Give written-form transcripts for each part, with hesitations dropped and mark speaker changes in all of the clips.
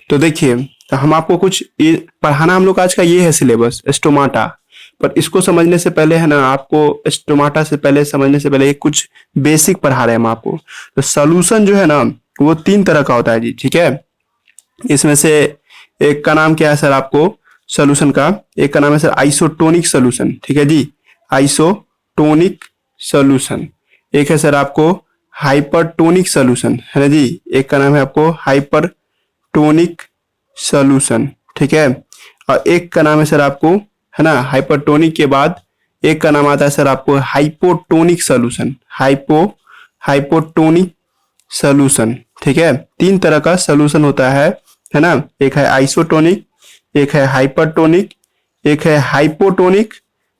Speaker 1: तो देखिए, तो हम आपको कुछ पढ़ाना हम लोग आज का ये है सिलेबस स्टोमाटा। पर इसको समझने से पहले है ना, आपको स्टोमाटा से पहले समझने से पहले एक कुछ बेसिक पढ़ा रहे हैं हम आपको। तो सोल्यूशन जो है ना, वो तीन तरह का होता है जी, ठीक है। इसमें से एक का नाम क्या है सर आपको सोल्यूशन का, एक का नाम है सर आइसोटोनिक सोल्यूशन, ठीक है जी, आइसोटोनिक सोल्यूशन। एक है सर आपको हाइपरटोनिक सोल्यूशन, है ना जी, एक का नाम है आपको हाइपरटोनिक सोल्यूशन, ठीक है। और एक का नाम है सर आपको, है ना, हाइपरटोनिक के बाद एक का नाम आता है सर आपको हाइपोटोनिक सोल्यूशन, हाइपोटोनिक सोल्यूशन, ठीक है। तीन तरह का सोल्यूशन होता है ना। एक है आइसोटोनिक, एक है हाइपरटोनिक, एक है हाइपोटोनिक,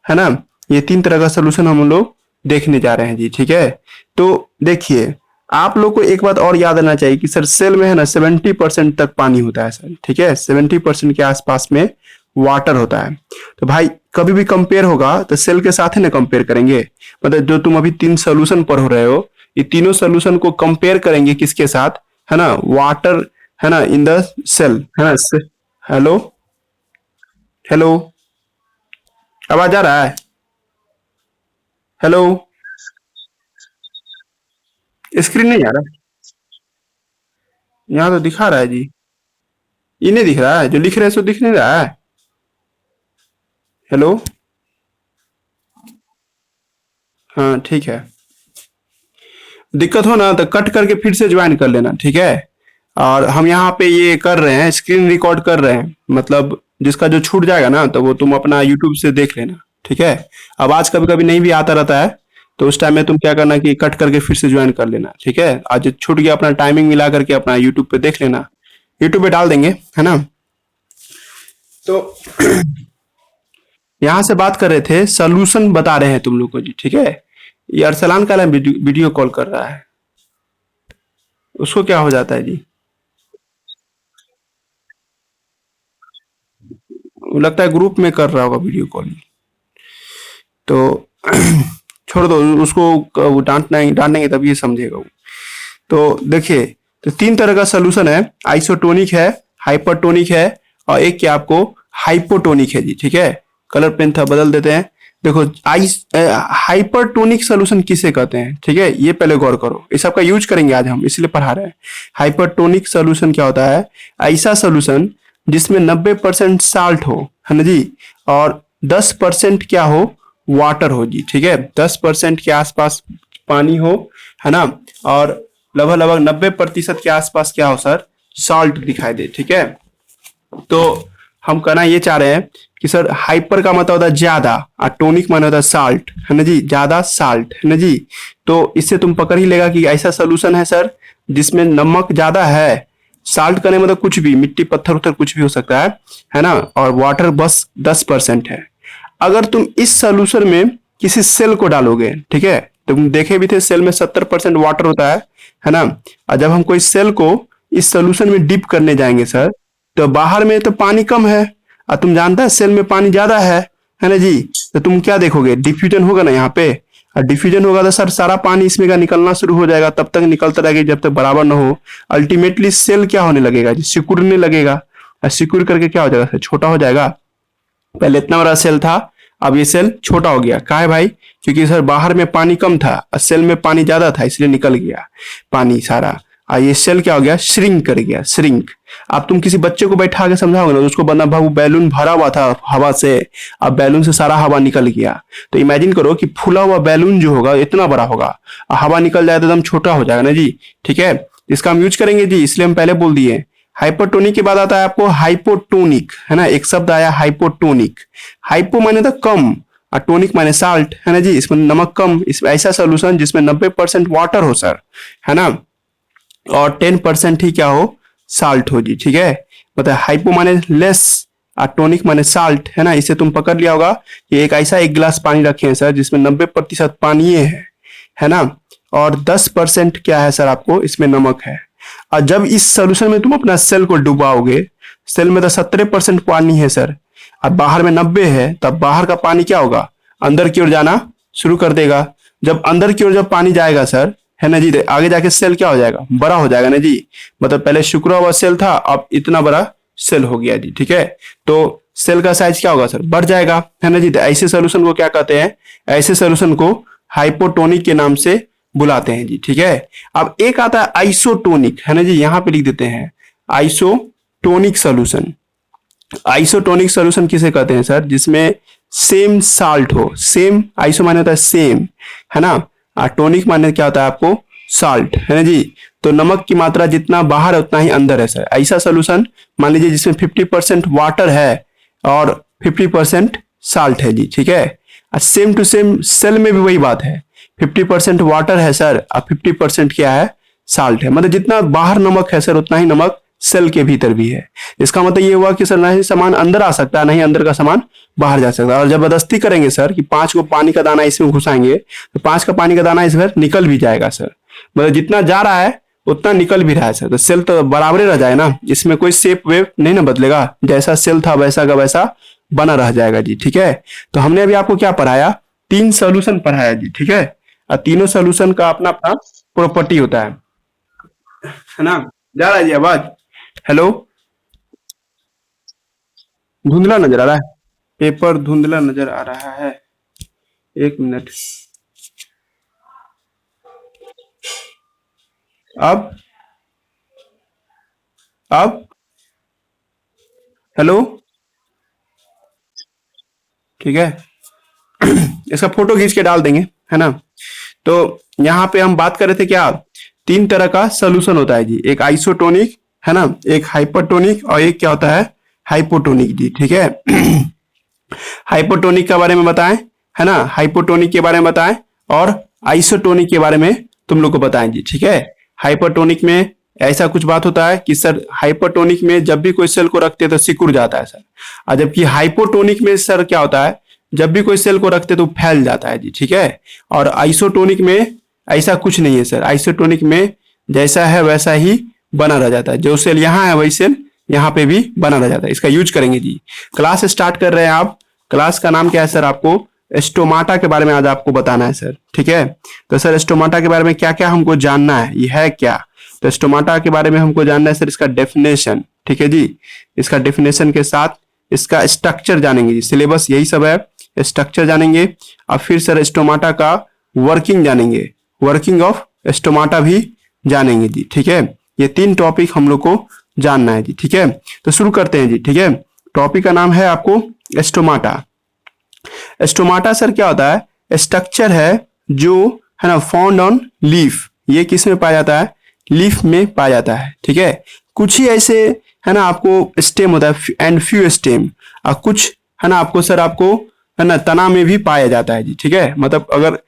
Speaker 1: है ना। ये तीन तरह का सोल्यूशन हम लोग देखने जा रहे हैं जी, ठीक है। तो देखिए, आप लोग को एक बात और याद रहना चाहिए कि सर सेल में है ना 70% तक पानी होता है सर, ठीक है, 70% के आसपास में वाटर होता है। तो भाई कभी भी कंपेयर होगा तो सेल के साथ ही ना कंपेयर करेंगे। मतलब जो तुम अभी तीन सोल्यूशन पढ़ रहे हो, ये तीनों सोल्यूशन को कंपेयर करेंगे किसके साथ, है ना, वाटर, है ना, इन द सेल, है ना। हेलो, हेलो, आवाज आ रहा है? हेलो, स्क्रीन नहीं आ रहा? यहाँ तो दिखा रहा है जी। ये नहीं दिख रहा है? जो लिख रहे हैं सो दिख नहीं रहा है? हेलो, हाँ ठीक है। दिक्कत हो ना तो कट करके फिर से ज्वाइन कर लेना, ठीक है। और हम यहाँ पे ये कर रहे हैं, स्क्रीन रिकॉर्ड कर रहे हैं, मतलब जिसका जो छूट जाएगा ना तो वो तुम अपना यूट्यूब से देख लेना, ठीक है। आवाज कभी कभी नहीं भी आता रहता है, तो उस टाइम में तुम क्या करना कि कट करके फिर से ज्वाइन कर लेना, ठीक है। आज जो छूट गया अपना टाइमिंग मिला करके अपना यूट्यूब पे देख लेना, यूट्यूब पे डाल देंगे, है ना। तो यहाँ से बात कर रहे थे, सोल्यूशन बता रहे हैं तुम लोग को जी, ठीक है। ये अरसलान का वीडियो कॉल कर रहा है, उसको क्या हो जाता है जी? वो लगता है ग्रुप में कर रहा होगा वीडियो कॉल, तो छोड़ दो उसको। वो डांटेंगे तब ये समझेगा वो। तो देखिए, तो तीन तरह का सोल्यूशन है, आइसोटोनिक है, हाइपरटोनिक है, और एक क्या आपको हाइपोटोनिक है जी, ठीक है। कलर पेन था, बदल देते हैं। देखो, हाइपरटोनिक सोल्यूशन किसे कहते हैं, ठीक है, ये पहले गौर करो। इस सबका यूज करेंगे आज हम, इसलिए पढ़ा रहे हैं। हाइपरटोनिक सोल्यूशन क्या होता है? ऐसा सोल्यूशन जिसमें 90% साल्ट हो, है ना जी, और 10% क्या हो, वाटर हो जी, ठीक है। 10% के आसपास पानी हो, है ना, और लगभग लगभग 90% के आसपास क्या हो सर, सॉल्ट दिखाई दे, ठीक है। तो हम कहना ये चाह रहे हैं कि सर हाइपर का मतलब होता है ज्यादा, और टोनिक माने होता है साल्ट, है ना जी, ज्यादा साल्ट, है ना जी। तो इससे तुम पकड़ ही लेगा कि ऐसा सोल्यूशन है सर जिसमें नमक ज्यादा है। साल्ट करने मतलब कुछ भी, मिट्टी पत्थर उत्थर कुछ भी हो सकता है ना, और वाटर बस 10% है। अगर तुम इस सोल्यूशन में किसी सेल को डालोगे, ठीक है, तुम देखे भी थे सेल में 70% वाटर होता है ना। और जब हम कोई सेल को इस सोल्यूशन में डिप करने जाएंगे सर, तो बाहर में तो पानी कम है, और तुम जानता है सेल में पानी ज्यादा है ना जी। तो तुम क्या देखोगे, डिफ्यूजन होगा ना यहाँ पे, और डिफ्यूजन होगा तो सर सारा पानी इसमें का निकलना शुरू हो जाएगा, तब तक निकलता रहेगा जब तक बराबर ना हो। अल्टीमेटली सेल क्या होने लगेगा जी, सिकुड़ने लगेगा, और सिकुड़ करके क्या हो जाएगा सर, छोटा हो जाएगा। पहले इतना बड़ा सेल था, अब ये सेल छोटा हो गया। कहा है भाई? क्योंकि सर बाहर में पानी कम था और सेल में पानी ज्यादा था, इसलिए निकल गया पानी सारा। और ये सेल क्या हो गया, श्रिंक कर गया, श्रिंक। अब तुम किसी बच्चे को बैठा के समझाओगे ना, उसको बना भाव बैलून भरा हुआ था हवा से, अब बैलून से सारा हवा निकल गया। तो इमेजिन करो कि फूला हुआ बैलून जो होगा इतना बड़ा होगा, और हवा निकल जाए तो एकदम छोटा हो जाएगा ना जी, ठीक है। इसका हम यूज करेंगे जी, इसलिए हम पहले बोल दिए। हाइपरटोनिक के बाद आता है आपको हाइपोटोनिक, है ना, एक शब्द आया हाइपोटोनिक। हाइपो माने तो कम, और टोनिक माने साल्ट, है ना जी, इसमें नमक कम। इस ऐसा सोल्यूशन जिसमें 90% वाटर हो सर, है ना, और 10% ही क्या हो, साल्ट हो जी, ठीक है। मतलब हाइपो माने लेस, और टोनिक माने साल्ट, है ना। इसे तुम पकड़ लिया होगा कि एक ऐसा एक गिलास पानी रखे हैं सर जिसमें 90% पानी है ना, और 10% क्या है सर आपको इसमें नमक है। और जब इस सोल्यूशन में तुम अपना सेल को डुबाओगे, सेल में तो 17% पानी है सर, और बाहर में 90 है, तब बाहर का पानी क्या होगा, अंदर की ओर जाना शुरू कर देगा। जब अंदर की ओर जब पानी जाएगा सर, है ना जी। तो आगे जाके सेल क्या हो जाएगा, बड़ा हो जाएगा ना जी। मतलब पहले सिकुड़ा हुआ सेल था, अब इतना बड़ा सेल हो गया जी, ठीक है। तो सेल का साइज क्या होगा सर, बढ़ जाएगा, है ना जी। तो ऐसे सोल्यूशन को क्या कहते हैं, ऐसे सोल्यूशन को हाइपोटोनिक के नाम से बुलाते हैं जी, ठीक है। अब एक आता है आइसोटोनिक, है ना जी, यहां पे लिख देते हैं आइसोटोनिक सोल्यूशन। आइसोटोनिक सोल्यूशन किसे कहते हैं सर, जिसमें सेम साल्ट हो। सेम, आइसो माने होता है सेम, है ना, और टोनिक माने क्या होता है आपको, साल्ट, है ना जी। तो नमक की मात्रा जितना बाहर है उतना ही अंदर है सर। ऐसा सोल्यूशन मान लीजिए जिसमें 50% वाटर है और 50% साल्ट है जी, ठीक है। और सेम टू सेम सेल में भी वही बात है, 50% वाटर है सर और 50% क्या है, साल्ट है। मतलब जितना बाहर नमक है सर उतना ही नमक सेल के भीतर भी है। इसका मतलब ये हुआ कि सर ना ही सामान अंदर आ सकता है, ना ही अंदर का सामान बाहर जा सकता है। और जबरदस्ती करेंगे सर कि 5 को पानी का दाना इसमें घुसाएंगे तो 5 का पानी का दाना इसमें निकल भी जाएगा सर। मतलब जितना जा रहा है उतना निकल भी रहा है सर। तो सेल तो बराबर ही रह जाए ना, इसमें कोई शेप वेप नहीं ना बदलेगा, जैसा सेल था वैसा का वैसा बना रह जाएगा जी, ठीक है। तो हमने अभी आपको क्या पढ़ाया, 3 सोल्यूशन पढ़ाया जी, ठीक है। और तीनों सोल्यूशन का अपना अपना प्रॉपर्टी होता है ना। जा रहा है जी आवाज, हेलो, धुंधला नजर आ रहा है, पेपर धुंधला नजर आ रहा है, 1 मिनट। अब अब हेलो, ठीक है। इसका फोटो खींच के डाल देंगे, है ना। तो यहाँ पे हम बात कर रहे थे क्या, 3 तरह का सोल्यूशन होता है जी, एक आइसोटोनिक, है ना, एक हाइपरटोनिक और एक क्या होता है, हाइपोटोनिक जी, ठीक है। हाइपोटोनिक के बारे में बताएं, है ना, हाइपोटोनिक के बारे में बताएं और आइसोटोनिक के बारे में तुम लोग को बताएं जी, ठीक है। हाइपोटोनिक में ऐसा कुछ बात होता है कि सर हाइपोटोनिक में जब भी कोई सेल को रखते हैं तो सिकुड़ जाता है सर, और जबकि हाइपोटोनिक में सर क्या होता है, जब भी कोई सेल को रखते हैं तो फैल जाता है जी, ठीक है। और आइसोटोनिक में ऐसा कुछ नहीं है सर, आइसोटोनिक में जैसा है वैसा ही बना रह जाता है, जो सेल यहाँ है वही सेल यहाँ पे भी बना रह जाता है। इसका यूज करेंगे जी। क्लास स्टार्ट कर रहे हैं आप, क्लास का नाम क्या है सर, आपको स्टोमाटा के बारे में आज आपको बताना है सर, ठीक है। तो सर स्टोमाटा के बारे में क्या क्या हमको जानना है, ये है क्या। तो स्टोमाटा के बारे में हमको जानना है सर, इसका डेफिनेशन, ठीक है जी। इसका डेफिनेशन के साथ इसका स्ट्रक्चर जानेंगे जी, सिलेबस यही सब है, स्ट्रक्चर जानेंगे। और फिर सर स्टोमाटा का वर्किंग जानेंगे, वर्किंग ऑफ स्टोमाटा भी जानेंगे जी, ठीक है। ये 3 टॉपिक हम लोग को जानना है जी, ठीक है। तो शुरू करते हैं जी, ठीक है। टॉपिक का नाम है आपको स्टोमाटा। स्टोमाटा सर क्या होता है, स्ट्रक्चर है जो, है ना, फाउंड ऑन लीफ। ये किस में पाया जाता है, लीफ में पाया जाता है, ठीक है। कुछ ही ऐसे, है ना, आपको स्टेम होता है एंड फ्यू स्टेम, और कुछ, है ना, आपको सर आपको, है ना, तना में भी पाया जाता है जी, ठीक है। मतलब अगर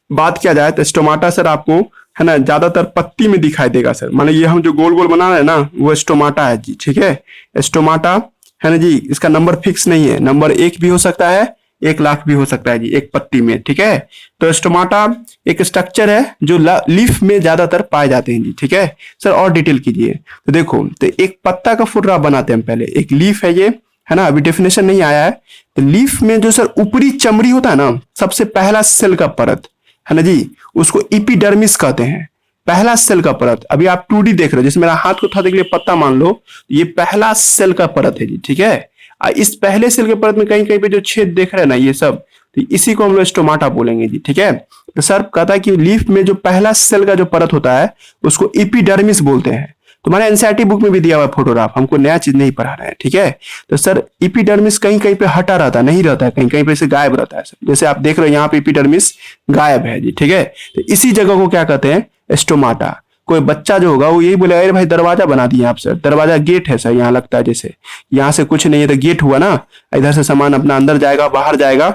Speaker 1: बात किया जाए तो स्टोमाटा सर आपको, है ना, ज्यादातर पत्ती में दिखाई देगा सर। माने ये हम जो गोल गोल बना रहे हैं ना वो स्टोमाटा है जी, ठीक है। स्टोमाटा, है ना जी, इसका नंबर फिक्स नहीं है, नंबर 1 भी हो सकता है, 1 लाख भी हो सकता है जी एक पत्ती में, ठीक है। तो स्टोमाटा एक स्ट्रक्चर है जो लीफ में ज्यादातर पाए जाते हैं जी, ठीक है। सर और डिटेल कीजिए। तो देखो, तो एक पत्ता का फुर्रा बनाते हैं हम पहले, एक लीफ है ये, है ना, अभी डेफिनेशन नहीं आया है। तो लीफ में जो सर ऊपरी चमड़ी होता है ना, सबसे पहला सेल का परत, है ना जी, उसको इपिडर्मिस कहते हैं। पहला सेल का परत, अभी आप 2D देख रहे हो, जैसे मेरा हाथ को था देख लिए पत्ता मान लो, ये पहला सेल का परत है जी, ठीक है। इस पहले सेल के परत में कहीं कहीं पे जो छेद देख रहे हैं ना ये सब, तो इसी को हम लोग स्टोमाटा बोलेंगे जी, ठीक है। तो सर कहता है कि लीफ में जो पहला सेल का जो परत होता है उसको इपिडर्मिस बोलते हैं। तुम्हारे एनसीईआरटी बुक में भी दिया हुआ है फोटोग्राफ, हमको नया चीज नहीं पढ़ा रहे हैं, ठीक है। तो सर इपिडर्मिस कहीं कहीं पे हटा रहता है, नहीं रहता है, कहीं कहीं पे से गायब रहता है सर। जैसे आप देख रहे हो यहाँ पे इपिडर्मिस गायब है जी, ठीक है। तो इसी जगह को क्या कहते हैं, स्टोमाटा। कोई बच्चा जो होगा वो यही बोले, अरे भाई दरवाजा बना दिए आप सर, दरवाजा गेट है सर, यहाँ लगता है जैसे यहाँ से कुछ नहीं है तो गेट हुआ ना, इधर से सामान अपना अंदर जाएगा बाहर जाएगा,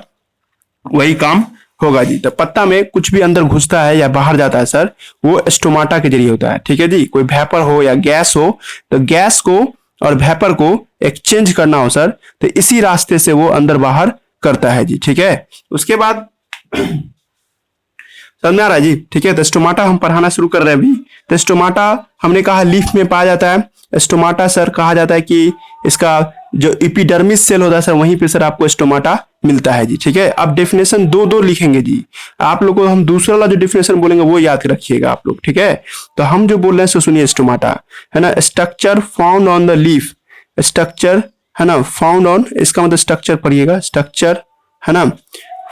Speaker 1: वही काम होगा जी। तो पत्ता में कुछ भी अंदर घुसता है या बाहर जाता है सर, वो स्टोमाटा के जरिए होता है, ठीक है जी। कोई वेपर हो या गैस हो, तो गैस को और वेपर को एक्सचेंज करना हो सर, तो इसी रास्ते से वो अंदर बाहर करता है जी, ठीक है। उसके बाद समझ में आ रहा है जी, ठीक है। तो स्टोमाटा हम पढ़ाना शुरू कर रहे हैं अभी। तो स्टोमाटा हमने कहा लीफ में पाया जाता है। स्टोमाटा सर कहा जाता है कि इसका जो इपिडर्मिस सेल होता है सर, वहीं पे सर आपको स्टोमाटा मिलता है जी। ठीक है, अब डेफिनेशन दो दो लिखेंगे जी। आप लोग को हम दूसरा वाला जो डेफिनेशन बोलेंगे वो याद रखिएगा आप लोग। ठीक है, तो हम जो बोल रहे हैं सो सुनिए। स्टोमाटा है ना, structure found on the leaf, structure है ना फाउंड ऑन, इसका मतलब स्ट्रक्चर पढ़िएगा, स्ट्रक्चर है ना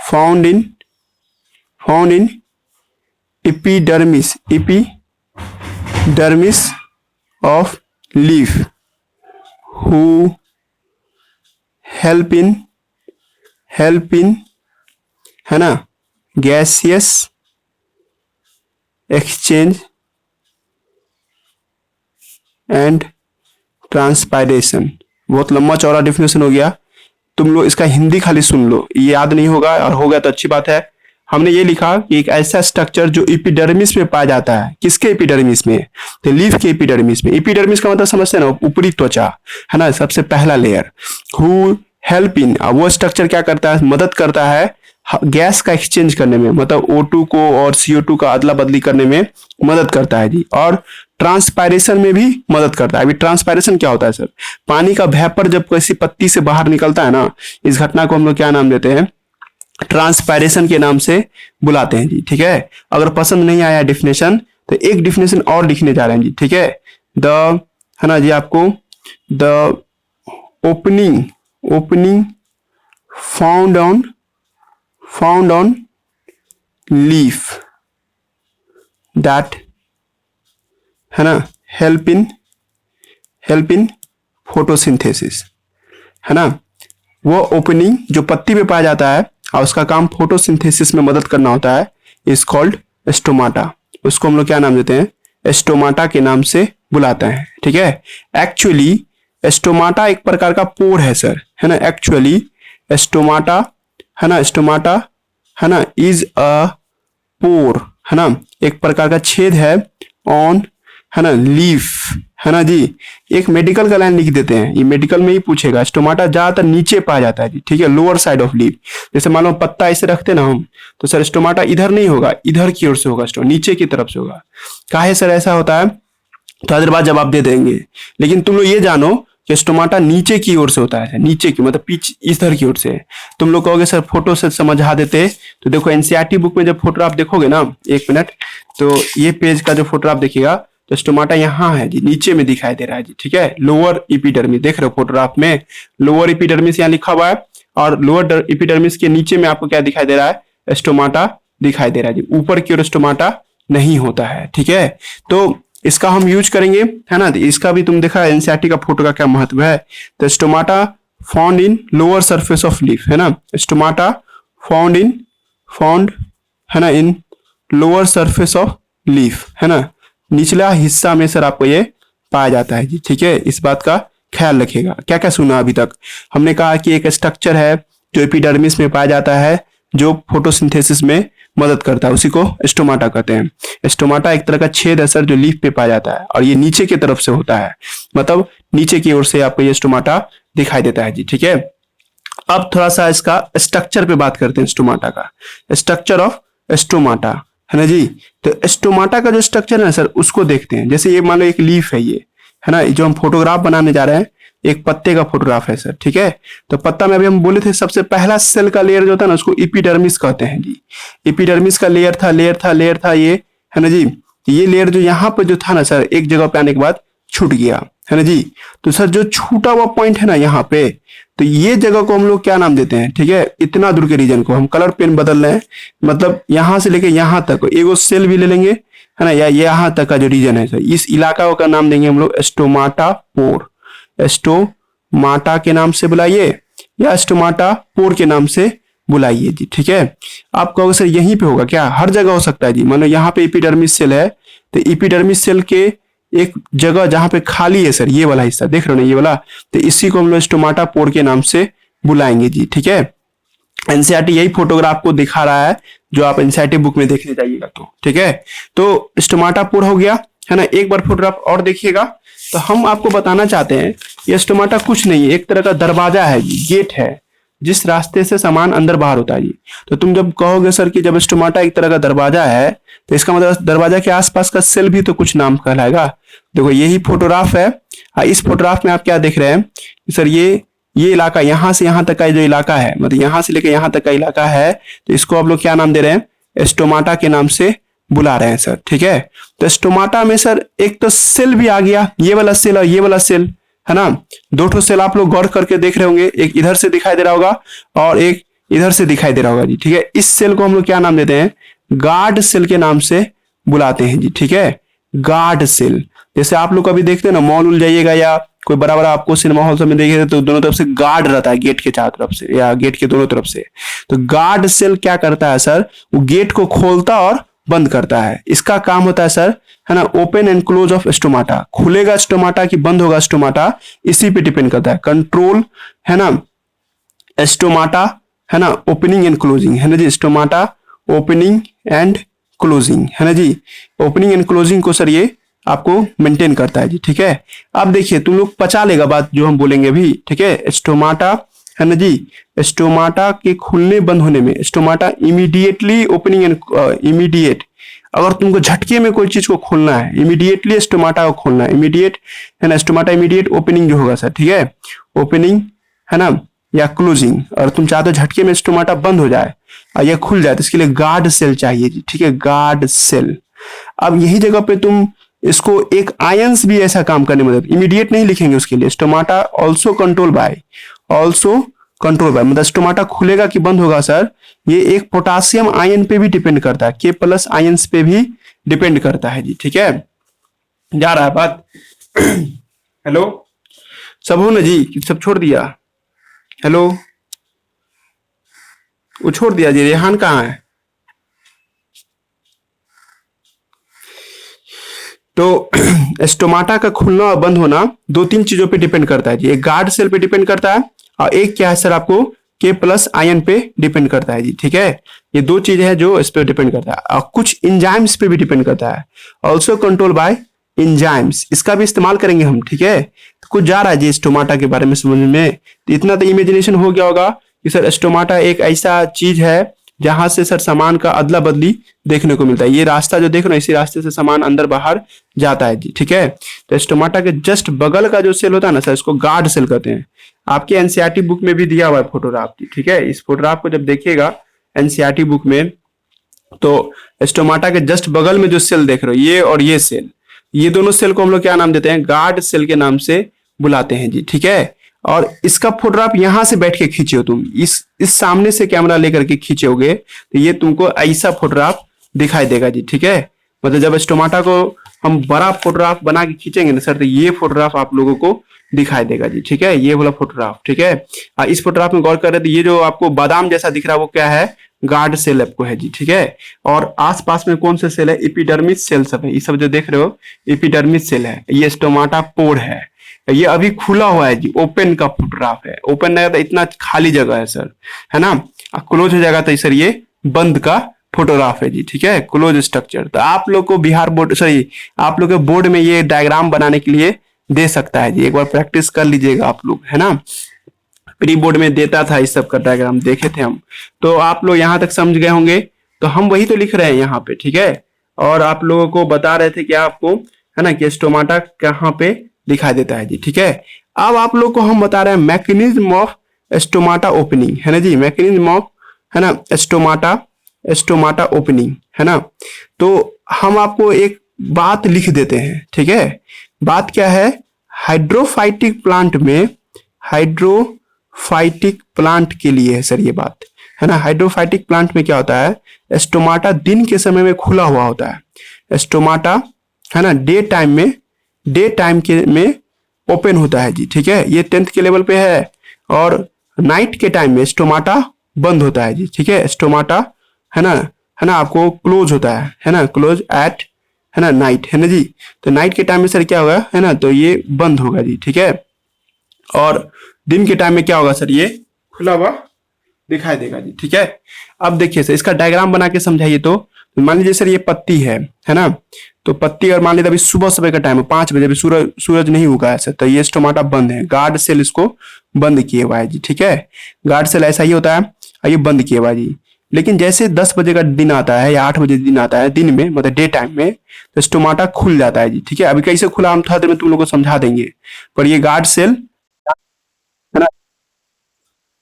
Speaker 1: found in epidermis, epidermis of leaf, who help in है ना गैसियस एक्सचेंज एंड ट्रांसपायरेशन। बहुत लंबा चौड़ा डेफिनेशन हो गया, तुम लोग इसका हिंदी खाली सुन लो, ये याद नहीं होगा, और होगा तो अच्छी बात है। हमने ये लिखा कि एक ऐसा स्ट्रक्चर जो एपिडर्मिस में पाया जाता है, किसके एपिडर्मिस में, तो लीफ के एपिडर्मिस में। एपिडर्मिस का मतलब समझते हैं ना, ऊपरी त्वचा है ना, सबसे पहला लेयर। हु हेल्प इन, वो स्ट्रक्चर क्या करता है, मदद करता है गैस का एक्सचेंज करने में, मतलब O2 को और CO2 का अदला बदली करने में मदद करता है जी, और ट्रांसपायरेशन में भी मदद करता है। अभी ट्रांसपायरेशन क्या होता है सर, पानी का वेपर जब किसी पत्ती से बाहर निकलता है ना, इस घटना को हम लोग क्या नाम देते हैं, ट्रांसपायरेशन के नाम से बुलाते हैं जी। ठीक है, अगर पसंद नहीं आया डेफिनेशन तो एक डेफिनेशन और लिखने जा रहे हैं जी। ठीक है, द है ना जी, आपको the opening found on leaf that है ना हेल्प इन फोटोसिंथेसिस है ना, वो ओपनिंग जो पत्ती पे पाया जाता है और उसका काम फोटोसिंथेसिस में मदद करना होता है, इज कॉल्ड स्टोमाटा। उसको हम लोग क्या नाम देते हैं, स्टोमाटा के नाम से बुलाते हैं। ठीक है, एक्चुअली स्टोमाटा एक प्रकार का पोर है सर, है ना। एक्चुअली स्टोमाटा है ना इज अ पोर है ना, एक प्रकार का छेद है ऑन है ना लीफ है ना जी। एक मेडिकल का लाइन लिख देते हैं, ये मेडिकल में ही पूछेगा। स्टोमाटा ज्यादातर नीचे पाया जाता है जी। ठीक है, लोअर साइड ऑफ लीफ, जैसे मान लो पत्ता ऐसे रखते ना हम, तो सर स्टोमाटा इधर नहीं होगा, इधर की ओर से होगा, नीचे की तरफ से होगा। काहे सर ऐसा होता है, थोड़ा देर बाद जवाब दे देंगे, लेकिन तुम लोग ये जानो कि स्टोमाटा नीचे की ओर से होता है, नीचे की मतलब पीछ इधर की ओर से। तुम लोग कहोगे सर फोटो से समझा देते, तो देखो एनसीईआरटी बुक में जब फोटोग्राफ देखोगे ना, एक मिनट, तो ये पेज का जो फोटोग्राफ देखिएगा तो स्टोमाटा यहाँ है जी, नीचे में दिखाई दे रहा है जी। ठीक है, लोअर एपिडर्मिस देख रहे हो फोटोग्राफ में, लोअर एपिडर्मिस यहाँ लिखा हुआ है, और लोअर एपिडर्मिस के नीचे में आपको क्या दिखाई दे रहा है, स्टोमाटा दिखाई दे रहा है जी। ऊपर की ओर स्टोमाटा नहीं होता है। ठीक है, तो इसका हम यूज करेंगे है ना, इसका भी तुम देखा एनसीईआरटी का फोटो का क्या महत्व है। तो stomata found in lower surface of leaf है ना, स्टोमाटा फाउंड है ना इन लोअर सरफेस ऑफ लीफ है ना, निचला हिस्सा में सर आपको ये पाया जाता है जी। ठीक है, इस बात का ख्याल रखिएगा। क्या क्या सुना अभी तक, हमने कहा कि एक स्ट्रक्चर है जो एपिडर्मिस में पाया जाता है, जो फोटोसिंथेसिस में मदद करता है, उसी को स्टोमाटा कहते हैं। स्टोमाटा एक तरह का छेद है सर जो लीफ पे पाया जाता है, और ये नीचे की तरफ से होता है, मतलब नीचे की ओर से आपको ये स्टोमाटा दिखाई देता है जी। ठीक है, अब थोड़ा सा इसका स्ट्रक्चर पे बात करते हैं, स्टोमाटा का स्ट्रक्चर ऑफ स्टोमाटा है ना जी। तो स्टोमाटा का जो स्ट्रक्चर है सर उसको देखते हैं। जैसे ये मान लो एक लीफ है, ये है ना, जो हम फोटोग्राफ बनाने जा रहे हैं, एक पत्ते का फोटोग्राफ है सर। ठीक है, तो पत्ता में अभी हम बोले थे सबसे पहला सेल का लेयर जो होता है ना, उसको एपिडर्मिस कहते हैं जी। एपिडर्मिस का लेयर था ये है ना जी। ये लेयर जो यहाँ पे जो था ना सर, एक जगह पे आने के बाद छूट गया है ना जी। तो सर जो छूटा हुआ पॉइंट है ना यहाँ पे, तो ये जगह को हम लोग क्या नाम देते हैं, ठीक है, इतना दूर के रीजन को हम कलर पेन बदल रहे हैं, मतलब यहाँ से लेके यहाँ तक एगो सेल भी ले लेंगे है ना, या यहाँ तक का जो रीजन है सर, इस इलाका का नाम देंगे हम लोग स्टोमाटा पोर। स्टोमाटा के नाम से बुलाइए या स्टोमाटा पोर के नाम से बुलाइए जी। ठीक है, आप कहोगे सर यहीं पे होगा क्या, हर जगह हो सकता है जी। मान लो यहाँ पे एपिडर्मिस सेल है, तो एपिडर्मिस सेल के एक जगह जहां पे खाली है सर, ये वाला हिस्सा देख रहे हो ना, ये वाला, तो इसी को हम लोग स्टोमाटा पोर के नाम से बुलाएंगे जी। ठीक है, एनसीईआरटी यही फोटोग्राफ को दिखा रहा है जो आप एनसीईआरटी बुक में देखने जाइएगा तो। ठीक है, तो स्टोमाटा पोर हो गया है ना। एक बार फोटोग्राफ और देखिएगा, तो हम आपको बताना चाहते हैं ये स्टोमाटा कुछ नहीं है, एक तरह का दरवाजा है जी, गेट है, जिस रास्ते से सामान अंदर बाहर होता है जी। तो तुम जब कहोगे सर कि जब स्टोमाटा एक तरह का दरवाजा है, तो इसका मतलब दरवाजा के आसपास का सेल भी तो कुछ नाम कहलाएगा। देखो यही फोटोग्राफ है, इस फोटोग्राफ में आप क्या देख रहे हैं सर, ये ये इलाका यहाँ से यहाँ तक का जो इलाका है, मतलब यहाँ से लेकर यहाँ तक का इलाका है, तो इसको आप लोग क्या नाम दे रहे हैं, स्टोमाटा के नाम से बुला रहे हैं सर। ठीक है, तो स्टोमाटा में सर एक तो सेल भी आ गया, ये वाला सेल और ये वाला सेल, है ना। दो ठो सेल आप लोग गौर करके देख रहे होंगे, एक इधर से दिखाई दे रहा होगा और एक इधर से दिखाई दे रहा होगा जी। ठीक है, इस सेल को हम लोग क्या नाम देते हैं, गार्ड सेल के नाम से बुलाते हैं जी। ठीक है, गार्ड सेल। जैसे आप लोग कभी देखते हैं ना, मॉल उल जाइएगा या कोई बड़ा बड़ा आपको सिनेमा हॉल सब में देखिएगा, तो दोनों तरफ से गार्ड रहता है, गेट के चारों तरफ से या गेट के दोनों तरफ से। तो गार्ड सेल क्या करता है सर, वो गेट को खोलता और बंद करता है। इसका काम होता है सर, है ना, open and close of stomata. खुलेगा स्टोमाटा कि बंद होगा स्टोमाटा, इसी पे डिपेंड करता है। कंट्रोल, है ना, स्टोमाटा, है ना, ओपनिंग एंड क्लोजिंग, है ना जी। स्टोमाटा ओपनिंग एंड क्लोजिंग, है ना जी। ओपनिंग एंड क्लोजिंग को सर ये आपको मेंटेन करता है जी। ठीक है, अब देखिए तुम लोग पचा लेगा बात जो हम बोलेंगे भी। ठीक है, स्टोमाटा, है ना जी, स्टोमाटा के खुलने बंद होने में, stomata immediately opening and immediate, अगर तुमको झटके में कोई चीज को खोलना है, इमीडिएटली स्टोमाटा को खोलना है, इमीडिएट, है ना, स्टोमाटा इमीडिएट ओपनिंग जो होगा सर। ठीक है, ओपनिंग, है ना, या क्लोजिंग। और तुम चाहते हो झटके में स्टोमाटा बंद हो जाए और यह खुल जाए, तो इसके लिए गार्ड सेल चाहिए जी। ठीक है, गार्ड सेल। अब यही जगह पे तुम इसको एक आयंस भी ऐसा काम करने में मदद, इमीडिएट नहीं लिखेंगे उसके लिए, stomata also control by, also control by, मतलब स्टोमाटा खुलेगा कि बंद होगा सर, ये एक पोटासियम आयन पे भी डिपेंड करता है, K+ आयंस पे भी डिपेंड करता है जी। ठीक है, जा रहा है बात। हेलो, सब हो ना जी, सब छोड़ दिया? हेलो, वो छोड़ दिया जी। रेहान कहाँ है? तो स्टोमाटा का खुलना और बंद होना 2-3 चीजों पे डिपेंड करता है जी। एक गार्ड सेल पे डिपेंड करता है और एक क्या है सर, आपको K+ आयन पे डिपेंड करता है जी। ठीक है, ये 2 चीजें हैं जो इस पे डिपेंड करता है, और कुछ इंजाइम्स पे भी डिपेंड करता है, ऑल्सो कंट्रोल बाय इंजाइम्स। इसका भी इस्तेमाल करेंगे हम। ठीक है, तो कुछ जा रहा है जी स्टोमाटा के बारे में समझ में, तो इतना तो इमेजिनेशन हो गया होगा कि सर स्टोमाटा एक ऐसा चीज है जहां से सर सामान का अदला बदली देखने को मिलता है। ये रास्ता जो देख रहे हो, इसी रास्ते से सामान अंदर बाहर जाता है जी। ठीक है, तो स्टोमाटा के जस्ट बगल का जो सेल होता है ना सर, इसको गार्ड सेल कहते हैं। आपके एनसीईआरटी बुक में भी दिया हुआ है फोटोग्राफ की। ठीक है, इस फोटोग्राफ को जब देखिएगा एनसीईआरटी बुक में, तो स्टोमाटा के जस्ट बगल में जो सेल देख रहे हो, ये और ये सेल, ये दोनों सेल को हम लोग क्या नाम देते हैं, गार्ड सेल के नाम से बुलाते हैं जी। ठीक है, और इसका फोटोग्राफ यहां से बैठ के खींचे हो तुम, इस सामने से कैमरा लेकर के खींचोगे तो ये तुमको ऐसा फोटोग्राफ दिखाई देगा जी। ठीक है, मतलब जब स्टोमाटा को हम बड़ा फोटोग्राफ बना के खींचेंगे ना सर, तो ये फोटोग्राफ आप लोगों को दिखाई देगा जी। ठीक है, ये वाला फोटोग्राफ। ठीक है, इस फोटोग्राफ में गौर कर रहे थे, ये जो आपको बादाम जैसा दिख रहा है वो क्या है, गार्ड सेल आपको है जी। ठीक है, और आसपास में कौन से सेल है, एपिडर्मिस सेल सब है, ये सब जो देख रहे हो एपिडर्मिस सेल है। ये स्टोमाटा पोर है, ये अभी खुला हुआ है जी, ओपन का फोटोग्राफ है। ओपन नहीं तो इतना खाली जगह है सर, है ना, क्लोज हो जाएगा तो सर ये बंद का फोटोग्राफ है जी। ठीक है, क्लोज स्ट्रक्चर। तो आप लोग को बिहार बोर्ड, सॉरी, आप लोग के बोर्ड में ये डायग्राम बनाने के लिए दे सकता है जी, एक बार प्रैक्टिस कर लीजिएगा आप लोग, है ना। प्री बोर्ड में देता था इस सब का डायग्राम, देखे थे हम। तो आप लोग यहाँ तक समझ गए होंगे, तो हम वही तो लिख रहे हैं यहाँ पे। ठीक है, और आप लोगों को बता रहे थे कि आपको, है ना, कि स्टोमाटा कहाँ पे दिखाई देता है जी। ठीक है, अब आप लोग को हम बता रहे हैं मैकेनिज्म ऑफ स्टोमाटा ओपनिंग, है ना जी, मैकेनिज्म ऑफ, है ना, स्टोमाटा ओपनिंग, है ना। तो हम आपको एक बात लिख देते हैं। ठीक है, बात क्या है, हाइड्रोफाइटिक प्लांट के लिए है सर ये बात, है ना। हाइड्रोफाइटिक प्लांट में क्या होता है, स्टोमाटा दिन के समय में खुला हुआ होता है, स्टोमाटा, है ना, डे टाइम में ओपन होता है जी। ठीक है, ये 10th के लेवल पे है, और नाइट के टाइम में स्टोमाटा बंद होता है जी। ठीक है, स्टोमाटा, है ना, आपको क्लोज होता है ना, क्लोज एट, है ना, नाइट, है ना जी। तो नाइट के टाइम में सर क्या होगा, है ना, तो ये बंद होगा जी। ठीक है, और दिन के टाइम में क्या होगा सर, ये खुला हुआ दिखाई देगा जी। ठीक है, अब देखिए सर इसका डायग्राम बना के समझाइए। तो मान लीजिए सर ये पत्ती है ना, तो पत्ती, और मान लीजिए अभी सुबह का टाइम है, 5 बजे, अभी सूरज नहीं उगा है सर, तो ये स्टोमाटा बंद है, गार्ड सेल इसको बंद किए हुआ है जी। ठीक है, गार्ड सेल ऐसा ही होता है, और ये बंद किए हुआ है जी। लेकिन जैसे 10 बजे का दिन आता है या 8 बजे दिन आता है, दिन में मतलब डे टाइम में, तो स्टोमाटा खुल जाता है जी। ठीक है, अभी कैसे खुला हम थोड़ा देर में तुम लोग को समझा देंगे, पर ये गार्ड सेल, है ना,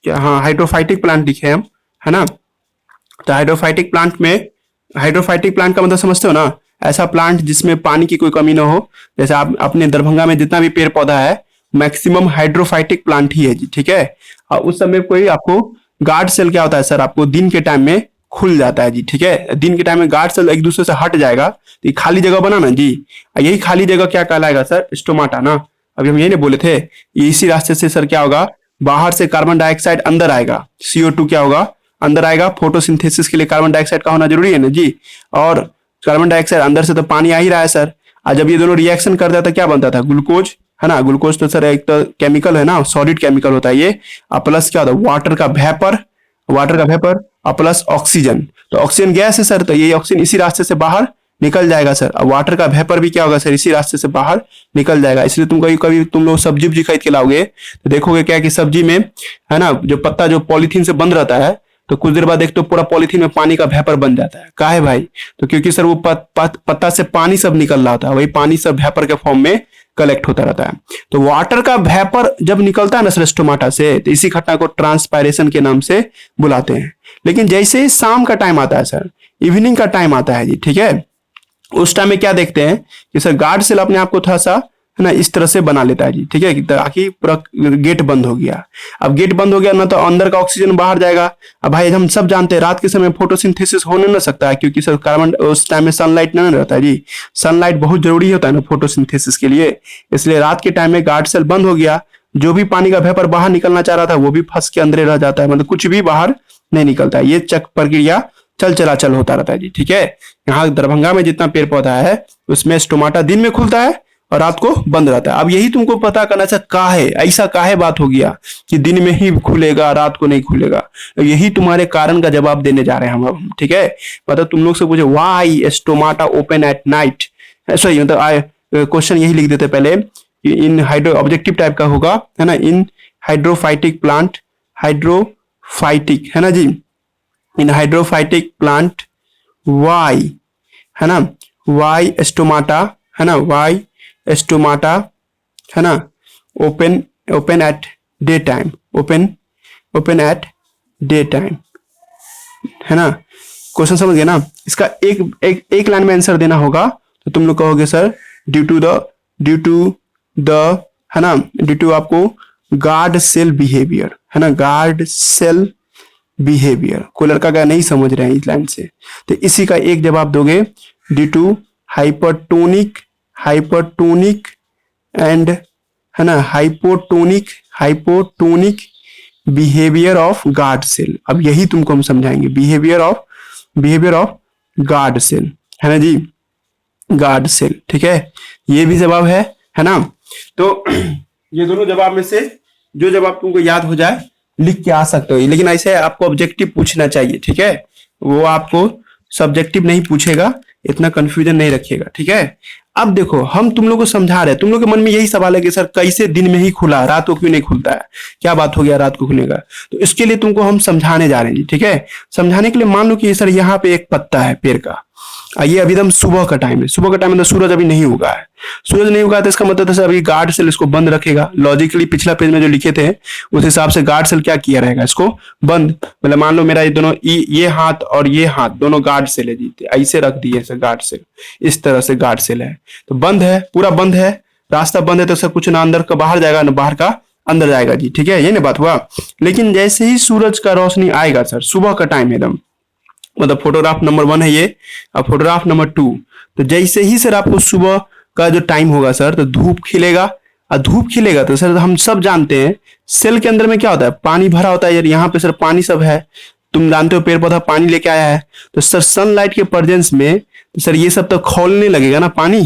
Speaker 1: क्या, हाँ हाइड्रोफाइटिक प्लांट लिखे हम, है ना। तो हाइड्रोफाइटिक प्लांट में, हाइड्रोफाइटिक प्लांट का मतलब समझते हो ना, ऐसा प्लांट जिसमें पानी की कोई कमी ना हो। जैसे आप अपने दरभंगा में जितना भी पेड़ पौधा है मैक्सिमम हाइड्रोफाइटिक प्लांट ही है जी, ठीक है। और उस समय कोई आपको गार्ड सेल क्या होता है सर, आपको दिन के टाइम में खुल जाता है जी, ठीक है। दिन के टाइम में गार्ड सेल एक दूसरे से हट जाएगा तो ये खाली जगह बना ना जी, और यही खाली जगह क्या कहलाएगा सर, स्टोमाटा ना। अभी हम यही नहीं बोले थे, ये इसी रास्ते से सर क्या होगा, बाहर से कार्बन डाइऑक्साइड अंदर आएगा, CO2 क्या होगा अंदर आएगा। फोटोसिंथेसिस के लिए कार्बन डाइऑक्साइड का होना जरूरी है ना जी, और कार्बन डाइऑक्साइड अंदर से तो पानी आ ही रहा है सर। और जब ये दोनों रिएक्शन करता था क्या बनता था, ग्लूकोज, है ना। ग्लूकोज तो सर एक तो केमिकल है ना, सॉलिड केमिकल होता है ये। और प्लस क्या होता है, वाटर का वेपर, वाटर का वेपर और प्लस ऑक्सीजन। तो ऑक्सीजन गैस है सर, तो ये ऑक्सीजन इसी रास्ते से बाहर निकल जाएगा सर। और वाटर का वेपर भी क्या होगा सर, इसी रास्ते से बाहर निकल जाएगा। इसलिए तुम कभी कभी तुम लोग सब्जी उब्जी खरीद के लाओगे तो देखोगे क्या कि सब्जी में, है ना, जो पत्ता जो पॉलीथीन से बंद रहता है, तो कुछ देर बाद देखते हो पूरा पॉलीथीन में पानी का वेपर बन जाता है। काहे भाई, तो क्योंकि सर वो पत्ता से पानी सब निकल रहा होता है, वही पानी सब वेपर के फॉर्म में कलेक्ट होता रहता है। तो वाटर का वेपर जब निकलता है ना सर स्टोमाटा से, तो इसी घटना को ट्रांसपायरेशन के नाम से बुलाते हैं। लेकिन जैसे ही शाम का टाइम आता है सर, इवनिंग का टाइम आता है जी, ठीक है, उस टाइम में क्या देखते हैं कि सर गार्ड सेल अपने आप को थोड़ा सा, है ना, इस तरह से बना लेता है जी, ठीक है, ताकि पूरा गेट बंद हो गया। अब गेट बंद हो गया ना तो अंदर का ऑक्सीजन बाहर जाएगा। अब भाई हम सब जानते हैं रात के समय फोटोसिंथेसिस होने ना सकता है, क्योंकि सर कार्बन उस टाइम में सनलाइट नहीं रहता है जी। सनलाइट बहुत जरूरी होता है ना फोटोसिंथेसिस के लिए, इसलिए रात के टाइम में गार्ड सेल बंद हो गया। जो भी पानी का वेपर बाहर निकलना चाह रहा था वो भी फंस के अंदर रह जाता है, मतलब कुछ भी बाहर नहीं निकलता है। ये चक्र प्रक्रिया चल चलाचल होता रहता है जी, ठीक है। यहाँ दरभंगा में जितना पेड़ पौधा है उसमें स्टोमाटा दिन में खुलता है और रात को बंद रहता है। अब यही तुमको पता करना चाहिए काहे ऐसा काहे बात हो गया कि दिन में ही खुलेगा रात को नहीं खुलेगा। यही तुम्हारे कारण का जवाब देने जा रहे हैं हम, ठीक है। मतलब तुम लोग से पूछे why stomata open at night, sorry मतलब क्वेश्चन यही लिख देते पहले, इन हाइड्रो ऑब्जेक्टिव टाइप का होगा, है ना, इन हाइड्रोफाइटिक प्लांट, हाइड्रोफाइटिक, है ना जी, इन हाइड्रोफाइटिक प्लांट वाई, है ना, वाई स्टोमाटा, है ना, वाई स्टोमाटा, है ना, open at day time, open at day time, है ना। क्वेश्चन समझ गए ना। इसका एक लाइन में आंसर देना होगा, तो तुम लोग कहोगे सर ड्यू टू द, है ना, ड्यू टू आपको गार्ड सेल बिहेवियर, है ना, गार्ड सेल बिहेवियर। कोई लड़का क्या नहीं समझ रहे हैं इस लाइन से, तो इसी का एक जवाब दोगे, ड्यू टू हाइपरटोनिक एंड, है ना, hypotonic behaviour of guard cell. अब यही तुमको हम समझाएंगे, बिहेवियर ऑफ गार्ड सेल, है ना जी, गार्ड सेल, ठीक है। ये भी जवाब है ना। तो ये दोनों जवाब में से जो जवाब तुमको याद हो जाए लिख के आ सकते हो, लेकिन ऐसे आपको ऑब्जेक्टिव पूछना चाहिए, ठीक है। वो आपको सब्जेक्टिव नहीं पूछेगा, इतना कंफ्यूजन नहीं रखिएगा, ठीक है। अब देखो हम तुम लोग को समझा रहे हैं, तुम लोग के मन में यही सवाल है कि सर कैसे दिन में ही खुला रात को क्यों नहीं खुलता है, क्या बात हो गया रात को खुलेगा। तो इसके लिए तुमको हम समझाने जा रहे हैं, ठीक है। समझाने के लिए मान लो कि सर यहाँ पे एक पत्ता है पेड़ का, ये अभी एकदम सुबह का टाइम है, सुबह का टाइम में तो सूरज अभी नहीं उगा है, सूरज नहीं उगा तो इसका मतलब सर अभी गार्ड सेल इसको बंद रखेगा। लॉजिकली पिछला पेज में जो लिखे थे उस हिसाब से गार्ड सेल क्या किया रहेगा, इसको बंद। मतलब मान लो मेरा ये दोनों ये हाथ और ये हाथ दोनों गार्ड सेल है जी, ऐसे रख दिए सर गार्ड सेल, इस तरह से गार्ड सेल है, तो बंद है, पूरा बंद है, रास्ता बंद है, तो सर कुछ ना अंदर का बाहर जाएगा ना बाहर का अंदर जाएगा जी, ठीक है, ये ना बात हुआ। लेकिन जैसे ही सूरज का रोशनी आएगा सर, सुबह का टाइम है एकदम, मतलब फोटोग्राफ नंबर 1 है ये, और फोटोग्राफ नंबर 2, तो जैसे ही सर आपको सुबह का जो टाइम होगा सर, तो धूप खिलेगा, और धूप खिलेगा तो सर हम सब जानते हैं सेल के अंदर में क्या होता है, पानी भरा होता है यार, यहाँ पे सर पानी सब है, तुम जानते हो पेड़ पौधा पानी लेके आया है, तो सर सनलाइट के प्रेजेंस में तो सर ये सब तो खौलने लगेगा ना पानी,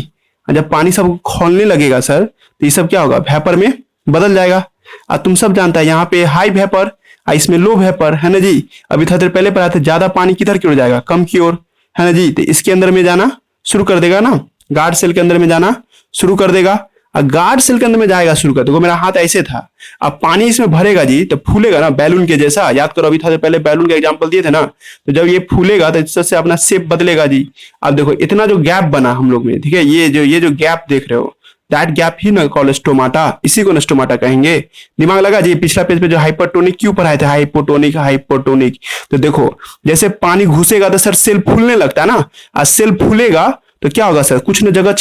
Speaker 1: और जब पानी सब खौलने लगेगा सर तो ये सब क्या होगा, वेपर में बदल जाएगा। और तुम सब जानता है यहाँ पे हाई वेपर, इसमें लो वेपर, है ना जी। अभी थोड़ी देर पहले पढ़ा था, ज्यादा पानी किधर की ओर जाएगा, कम की ओर, है ना जी। तो इसके अंदर में जाना शुरू कर देगा ना, गार्ड सेल के अंदर में जाना शुरू कर देगा, और गार्ड सेल के अंदर में जाएगा शुरू कर देगा। मेरा हाथ ऐसे था, अब पानी इसमें भरेगा जी तो फूलेगा ना बैलून के जैसा, याद करो अभी थोड़ी देर पहले बैलून का एग्जाम्पल दिए थे ना, तो जब ये फूलेगा तो इससे अपना शेप बदलेगा जी। अब देखो इतना जो गैप बना हम लोग में, ठीक है, ये जो गैप देख रहे हो, दैट गैप ही ना कॉल स्टोमाटा, इसी को स्टोमाटा कहेंगे। दिमाग लगा जी। पिछला पेज पे जो हाइपरटोनिक क्यों पढ़ाए थे, हाइपोटोनिक हाइपोटोनिक, तो देखो जैसे पानी घुसेगा तो सर सेल फूलने लगता है ना, और सेल फूलेगा तो क्या होगा सर, कुछ न जगह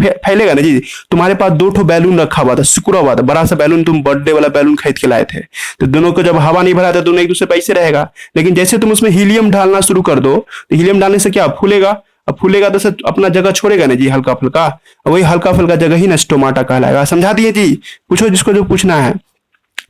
Speaker 1: फैलेगा ना जी। तुम्हारे पास 2 बैलून रखा हुआ था, सिकुड़ा हुआ था, बड़ा सा बैलून, तुम बर्थडे वाला बैलून खरीद के लाए थे, तो दोनों को जब हवा नहीं भरा था दोनों एक दूसरे पे ऐसे रहेगा। लेकिन जैसे तुम उसमें हीलियम डालना शुरू कर दो तो हीलियम डालने से क्या फूलेगा, अब फूलेगा तो सर अपना जगह छोड़ेगा ना जी, हल्का फुल्का, वही हल्का फुल्का जगह ही ना स्टोमाटा कहलाएगा। समझा दिए जी। पूछो जिसको जो पूछना है।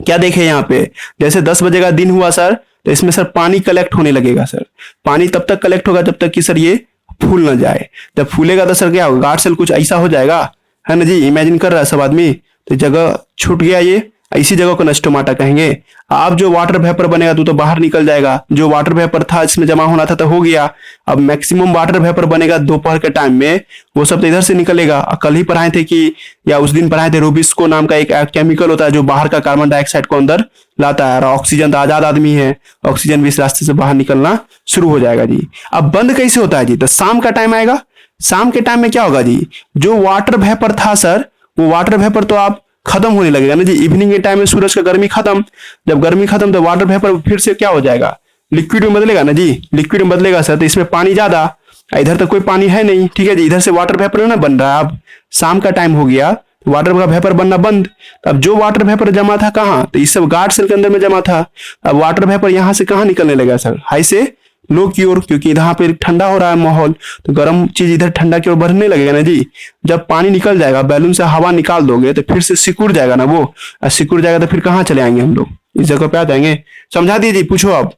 Speaker 1: क्या देखे यहाँ पे, जैसे 10 बजे का दिन हुआ सर, तो इसमें सर पानी कलेक्ट होने लगेगा सर। पानी तब तक कलेक्ट होगा जब तक कि सर ये फूल ना जाए। जब फूलेगा तो सर क्या होगा, गार्ड सेल कुछ ऐसा हो जाएगा, है ना जी। इमेजिन कर रहा है सब आदमी, तो जगह छूट गया ये, इसी जगह को स्टोमाटा कहेंगे। अब जो वाटर वेपर बनेगा तो बाहर निकल जाएगा। जो वाटर वेपर था इसमें जमा होना था तो हो गया। अब मैक्सिमम वाटर वेपर बनेगा दोपहर के टाइम में, वो सब तो इधर से निकलेगा। कल ही पढ़ाए थे कि, या उस दिन पढ़ाए थे, रूबिस्को नाम का एक केमिकल होता है जो बाहर का कार्बन डाइऑक्साइड को अंदर लाता है, और ऑक्सीजन तो आजाद आदमी है, ऑक्सीजन भी इस रास्ते से बाहर निकलना शुरू हो जाएगा जी। अब बंद कैसे होता है जी, तो शाम का टाइम आएगा। शाम के टाइम में क्या होगा जी, जो वाटर वेपर था सर, वो वाटर वेपर तो आप खत्म होने लगेगा ना जी। इवनिंग के टाइम में सूरज का गर्मी खत्म, जब गर्मी खत्म तो वाटर वेपर फिर से क्या हो जाएगा, लिक्विड में बदलेगा ना जी। लिक्विड में बदलेगा सर, तो इसमें पानी ज्यादा, इधर तो कोई पानी है नहीं, ठीक है जी। इधर से वाटर वेपर ना बन रहा है। अब शाम का टाइम हो गया, वाटर का वेपर बनना बंद। अब जो वाटर वेपर जमा था कहाँ, तो इस सब गार्ड सेल के अंदर में जमा था। अब वाटर वेपर यहाँ से कहाँ निकलने लगा सर, हाई से लो की ओर, क्योंकि यहाँ पे ठंडा हो रहा है माहौल, तो गर्म चीज इधर ठंडा की ओर बढ़ने लगेगा ना जी। जब पानी निकल जाएगा, बैलून से हवा निकाल दोगे तो फिर से सिकुड़ जाएगा ना वो, और सिकुड़ जाएगा तो फिर कहाँ चले आएंगे हम लोग, इस जगह पे आ जाएंगे। समझा दीजिए। पूछो अब,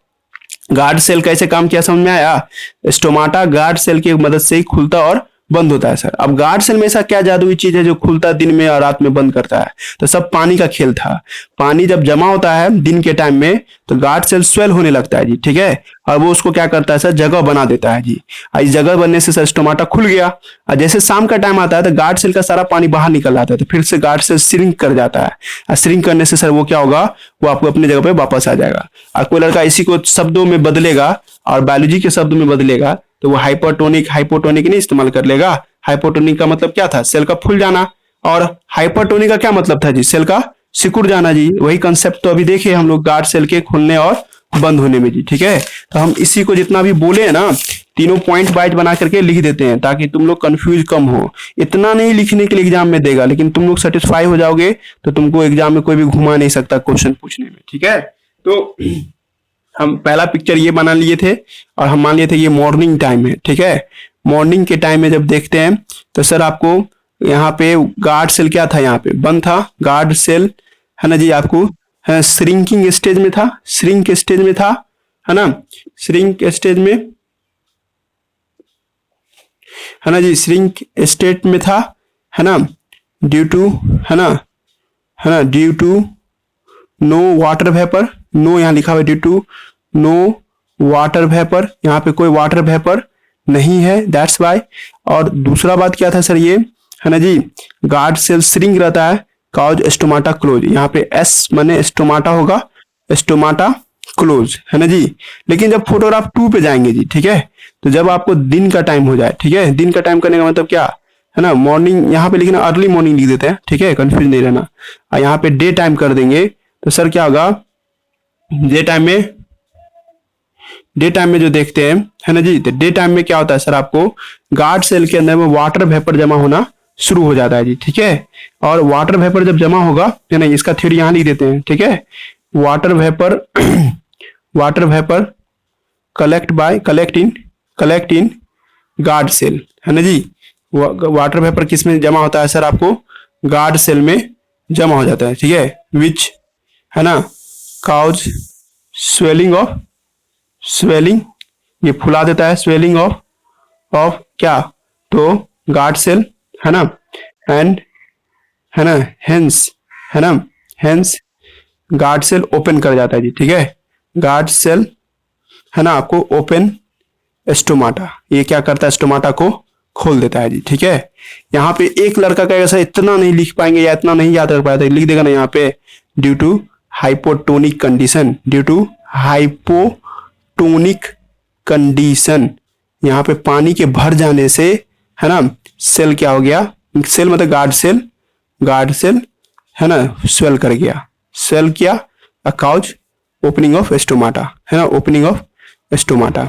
Speaker 1: गार्ड सेल कैसे काम किया समझ में आया। स्टोमाटा गार्ड सेल की मदद से ही खुलता और बंद होता है सर। अब गार्ड सेल में ऐसा क्या जादुई चीज है जो खुलता दिन में और रात में बंद करता है, तो सब पानी का खेल था। पानी जब जमा होता है दिन के टाइम में तो गार्ड सेल स्वेल होने लगता है जी, ठीक है, और वो उसको क्या करता है सर, जगह बना देता है जी। और इस जगह बनने से सर स्टोमाटा खुल गया, और जैसे शाम का टाइम आता है तो गार्ड सेल का सारा पानी बाहर निकल आता है, तो फिर से गार्ड सेल श्रिंक कर जाता है, और श्रिंक करने से सर वो क्या होगा, वो आपको अपनी जगह पे वापस आ जाएगा। और कोई लड़का इसी को शब्दों में बदलेगा और बायोलॉजी के शब्दों में बदलेगा तो वो हाइपरटोनिक हाइपोटोनिक नहीं इस्तेमाल कर लेगा। हाइपोटोनिक का मतलब क्या था, सेल का फूल जाना, और हाइपरटोनिक का क्या मतलब था जी, सेल का सिकुड़ जाना जी। वही कंसेप्ट तो अभी देखे हम लोग गार्ड सेल के खुलने और बंद होने में जी, ठीक है। तो हम इसी को जितना भी बोले हैं ना, तीनों पॉइंट वाइज बना करके लिख देते हैं ताकि तुम लोग कंफ्यूज कम हो। इतना नहीं लिखने के लिए एग्जाम में देगा, लेकिन तुम लोग सेटिस्फाई हो जाओगे तो तुमको एग्जाम में कोई भी घुमा नहीं सकता क्वेश्चन पूछने में, ठीक है। तो हम पहला पिक्चर ये बना लिए थे, और हम मान लिए थे ये मॉर्निंग टाइम है, ठीक है। मॉर्निंग के टाइम में जब देखते हैं तो सर आपको यहाँ पे गार्ड सेल क्या था, यहाँ पे बंद था गार्ड सेल, है ना जी। आपको श्रिंकिंग स्टेज में था, श्रिंक स्टेज में था, है ना, श्रिंक स्टेज में, है ना जी, श्रिंक स्टेट में था, है ना, ड्यू टू, है ना, due to no water vapour, no यहाँ लिखा हुआ due to no water vapour, यहाँ पे कोई वाटर वेपर नहीं है, दैट्स वाई। और दूसरा बात क्या था सर ये, है ना जी, गार्ड सेल श्रिंक रहता है, काउज स्टोमाटा क्लोज, यहाँ पे एस माने स्टोमाटा होगा, स्टोमाटा क्लोज, है ना जी। लेकिन जब फोटोग्राफ 2 पे जाएंगे जी, ठीक है, तो जब आपको दिन का टाइम हो जाए, ठीक है, दिन का टाइम करने का मतलब क्या है ना, मॉर्निंग यहाँ पे लिखना, अर्ली मॉर्निंग लिख देते हैं, ठीक है, कंफ्यूज नहीं रहना। और यहाँ पे डे टाइम कर देंगे तो सर क्या होगा, डे टाइम में जो देखते हैं, है ना जी, तो डे टाइम में क्या होता है सर, आपको गार्ड सेल के अंदर में वाटर वेपर जमा होना शुरू हो जाता है जी, ठीक है। और वाटर वेपर जब जमा होगा, है ना, इसका थ्योरी यहां लिख देते हैं, ठीक है। Water vapour collect in guard cell, है ना जी। वाटर वेपर किस में जमा होता है सर, आपको गार्ड सेल में जमा हो जाता है, ठीक है, विच, है ना, काउज स्वेलिंग, ये फुला देता है, स्वेलिंग ऑफ क्या, तो गार्ड सेल, है ना, एंड, है ना, हेंस गार्ड सेल ओपन कर जाता है जी, ठीक है। गार्ड सेल, है ना, आपको ओपन स्टोमाटा, ये क्या करता है, स्टोमाटा को खोल देता है जी, ठीक है। यहाँ पे एक लड़का कहेगा सर इतना नहीं लिख पाएंगे या इतना नहीं याद रख पाया, तो लिख देगा ना यहाँ पे, due to hypotonic condition, due to hypotonic condition, यहाँ पे पानी के भर जाने से, है ना, सेल क्या हो गया, सेल मतलब गार्ड सेल गार्ड सेल, है ना, स्वेल कर गया, स्वेल किया, काउज ओपनिंग ऑफ स्टोमाटा, है ना, ओपनिंग ऑफ स्टोमाटा,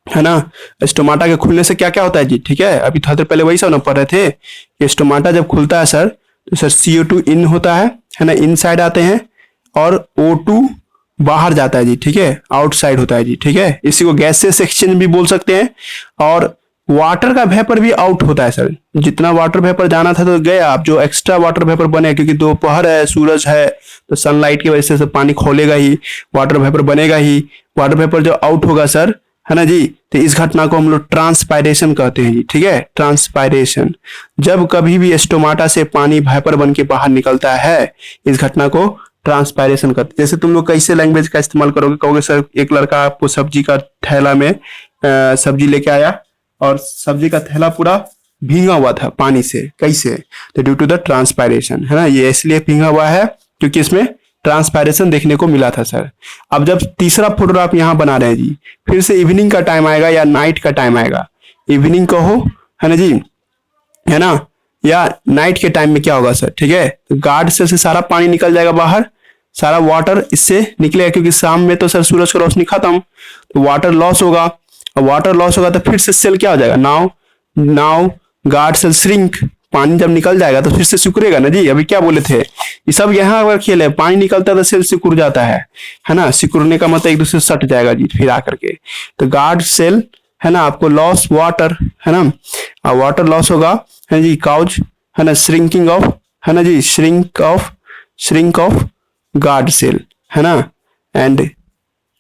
Speaker 1: है ना। स्टोमाटा के खुलने से क्या क्या होता है जी, ठीक है, अभी थोड़ी देर पहले वही सब ना पढ़ रहे थे कि स्टोमाटा जब खुलता है सर, तो सर CO2 इन होता है ना, इनसाइड आते हैं, और O2 बाहर जाता है जी, ठीक है, आउटसाइड होता है जी, ठीक है, इसी को गैसेस एक्सचेंज भी बोल सकते हैं। और वाटर का वेपर भी आउट होता है सर, जितना वाटर वेपर जाना था तो गया, अब जो एक्स्ट्रा वाटर वेपर बने, क्योंकि दोपहर है, सूरज है, तो सनलाइट की वजह से पानी खोलेगा ही, वाटर वेपर बनेगा ही, वाटर वेपर जो आउट होगा सर, है ना जी, तो इस घटना को हम लोग ट्रांसपायरेशन कहते हैं जी, ठीक है, ट्रांसपायरेशन। जब कभी भी स्टोमाटा से पानी वेपर बन के बाहर निकलता है, इस घटना को ट्रांसपायरेशन करते हैं। जैसे तुम लोग कैसे लैंग्वेज का इस्तेमाल करोगे, कहोगे सर एक लड़का आपको सब्जी का थैला में सब्जी लेके आया, और सब्जी का थैला पूरा भींगा हुआ था पानी से, कैसे, तो ड्यू टू द ट्रांसपायरेशन, है ना, ये इसलिए भींगा हुआ है क्योंकि इसमें ट्रांसपायरेशन देखने को मिला था सर। अब जब तीसरा फोटोग्राफ यहाँ बना रहे हैं जी, फिर से इवनिंग का टाइम आएगा या नाइट का टाइम आएगा, इवनिंग कहो, है ना जी, है ना, या नाइट के टाइम में क्या होगा सर, ठीक है, तो गार्ड से सारा पानी निकल जाएगा बाहर, सारा वाटर इससे निकलेगा, क्योंकि शाम में तो सर सूरज की रोशनी खत्म, तो वाटर लॉस होगा, और वाटर लॉस होगा तो फिर से सेल क्या हो जाएगा, now now guard cell shrink, पानी जब निकल जाएगा तो फिर से सिकुड़ेगा ना जी, अभी क्या बोले थे, ये सब यहाँ अगर खेल है, पानी निकलता है तो सेल सिकुड़ जाता है ना, सिकुड़ने का मतलब एक दूसरे से सट जाएगा जी फिर आकर के, तो गार्ड सेल, है ना, आपको लॉस वाटर, है ना, वाटर लॉस होगा, है जी, काउज, है ना, श्रिंकिंग ऑफ, है ना जी, श्रिंक ऑफ गार्ड सेल, है ना, एंड,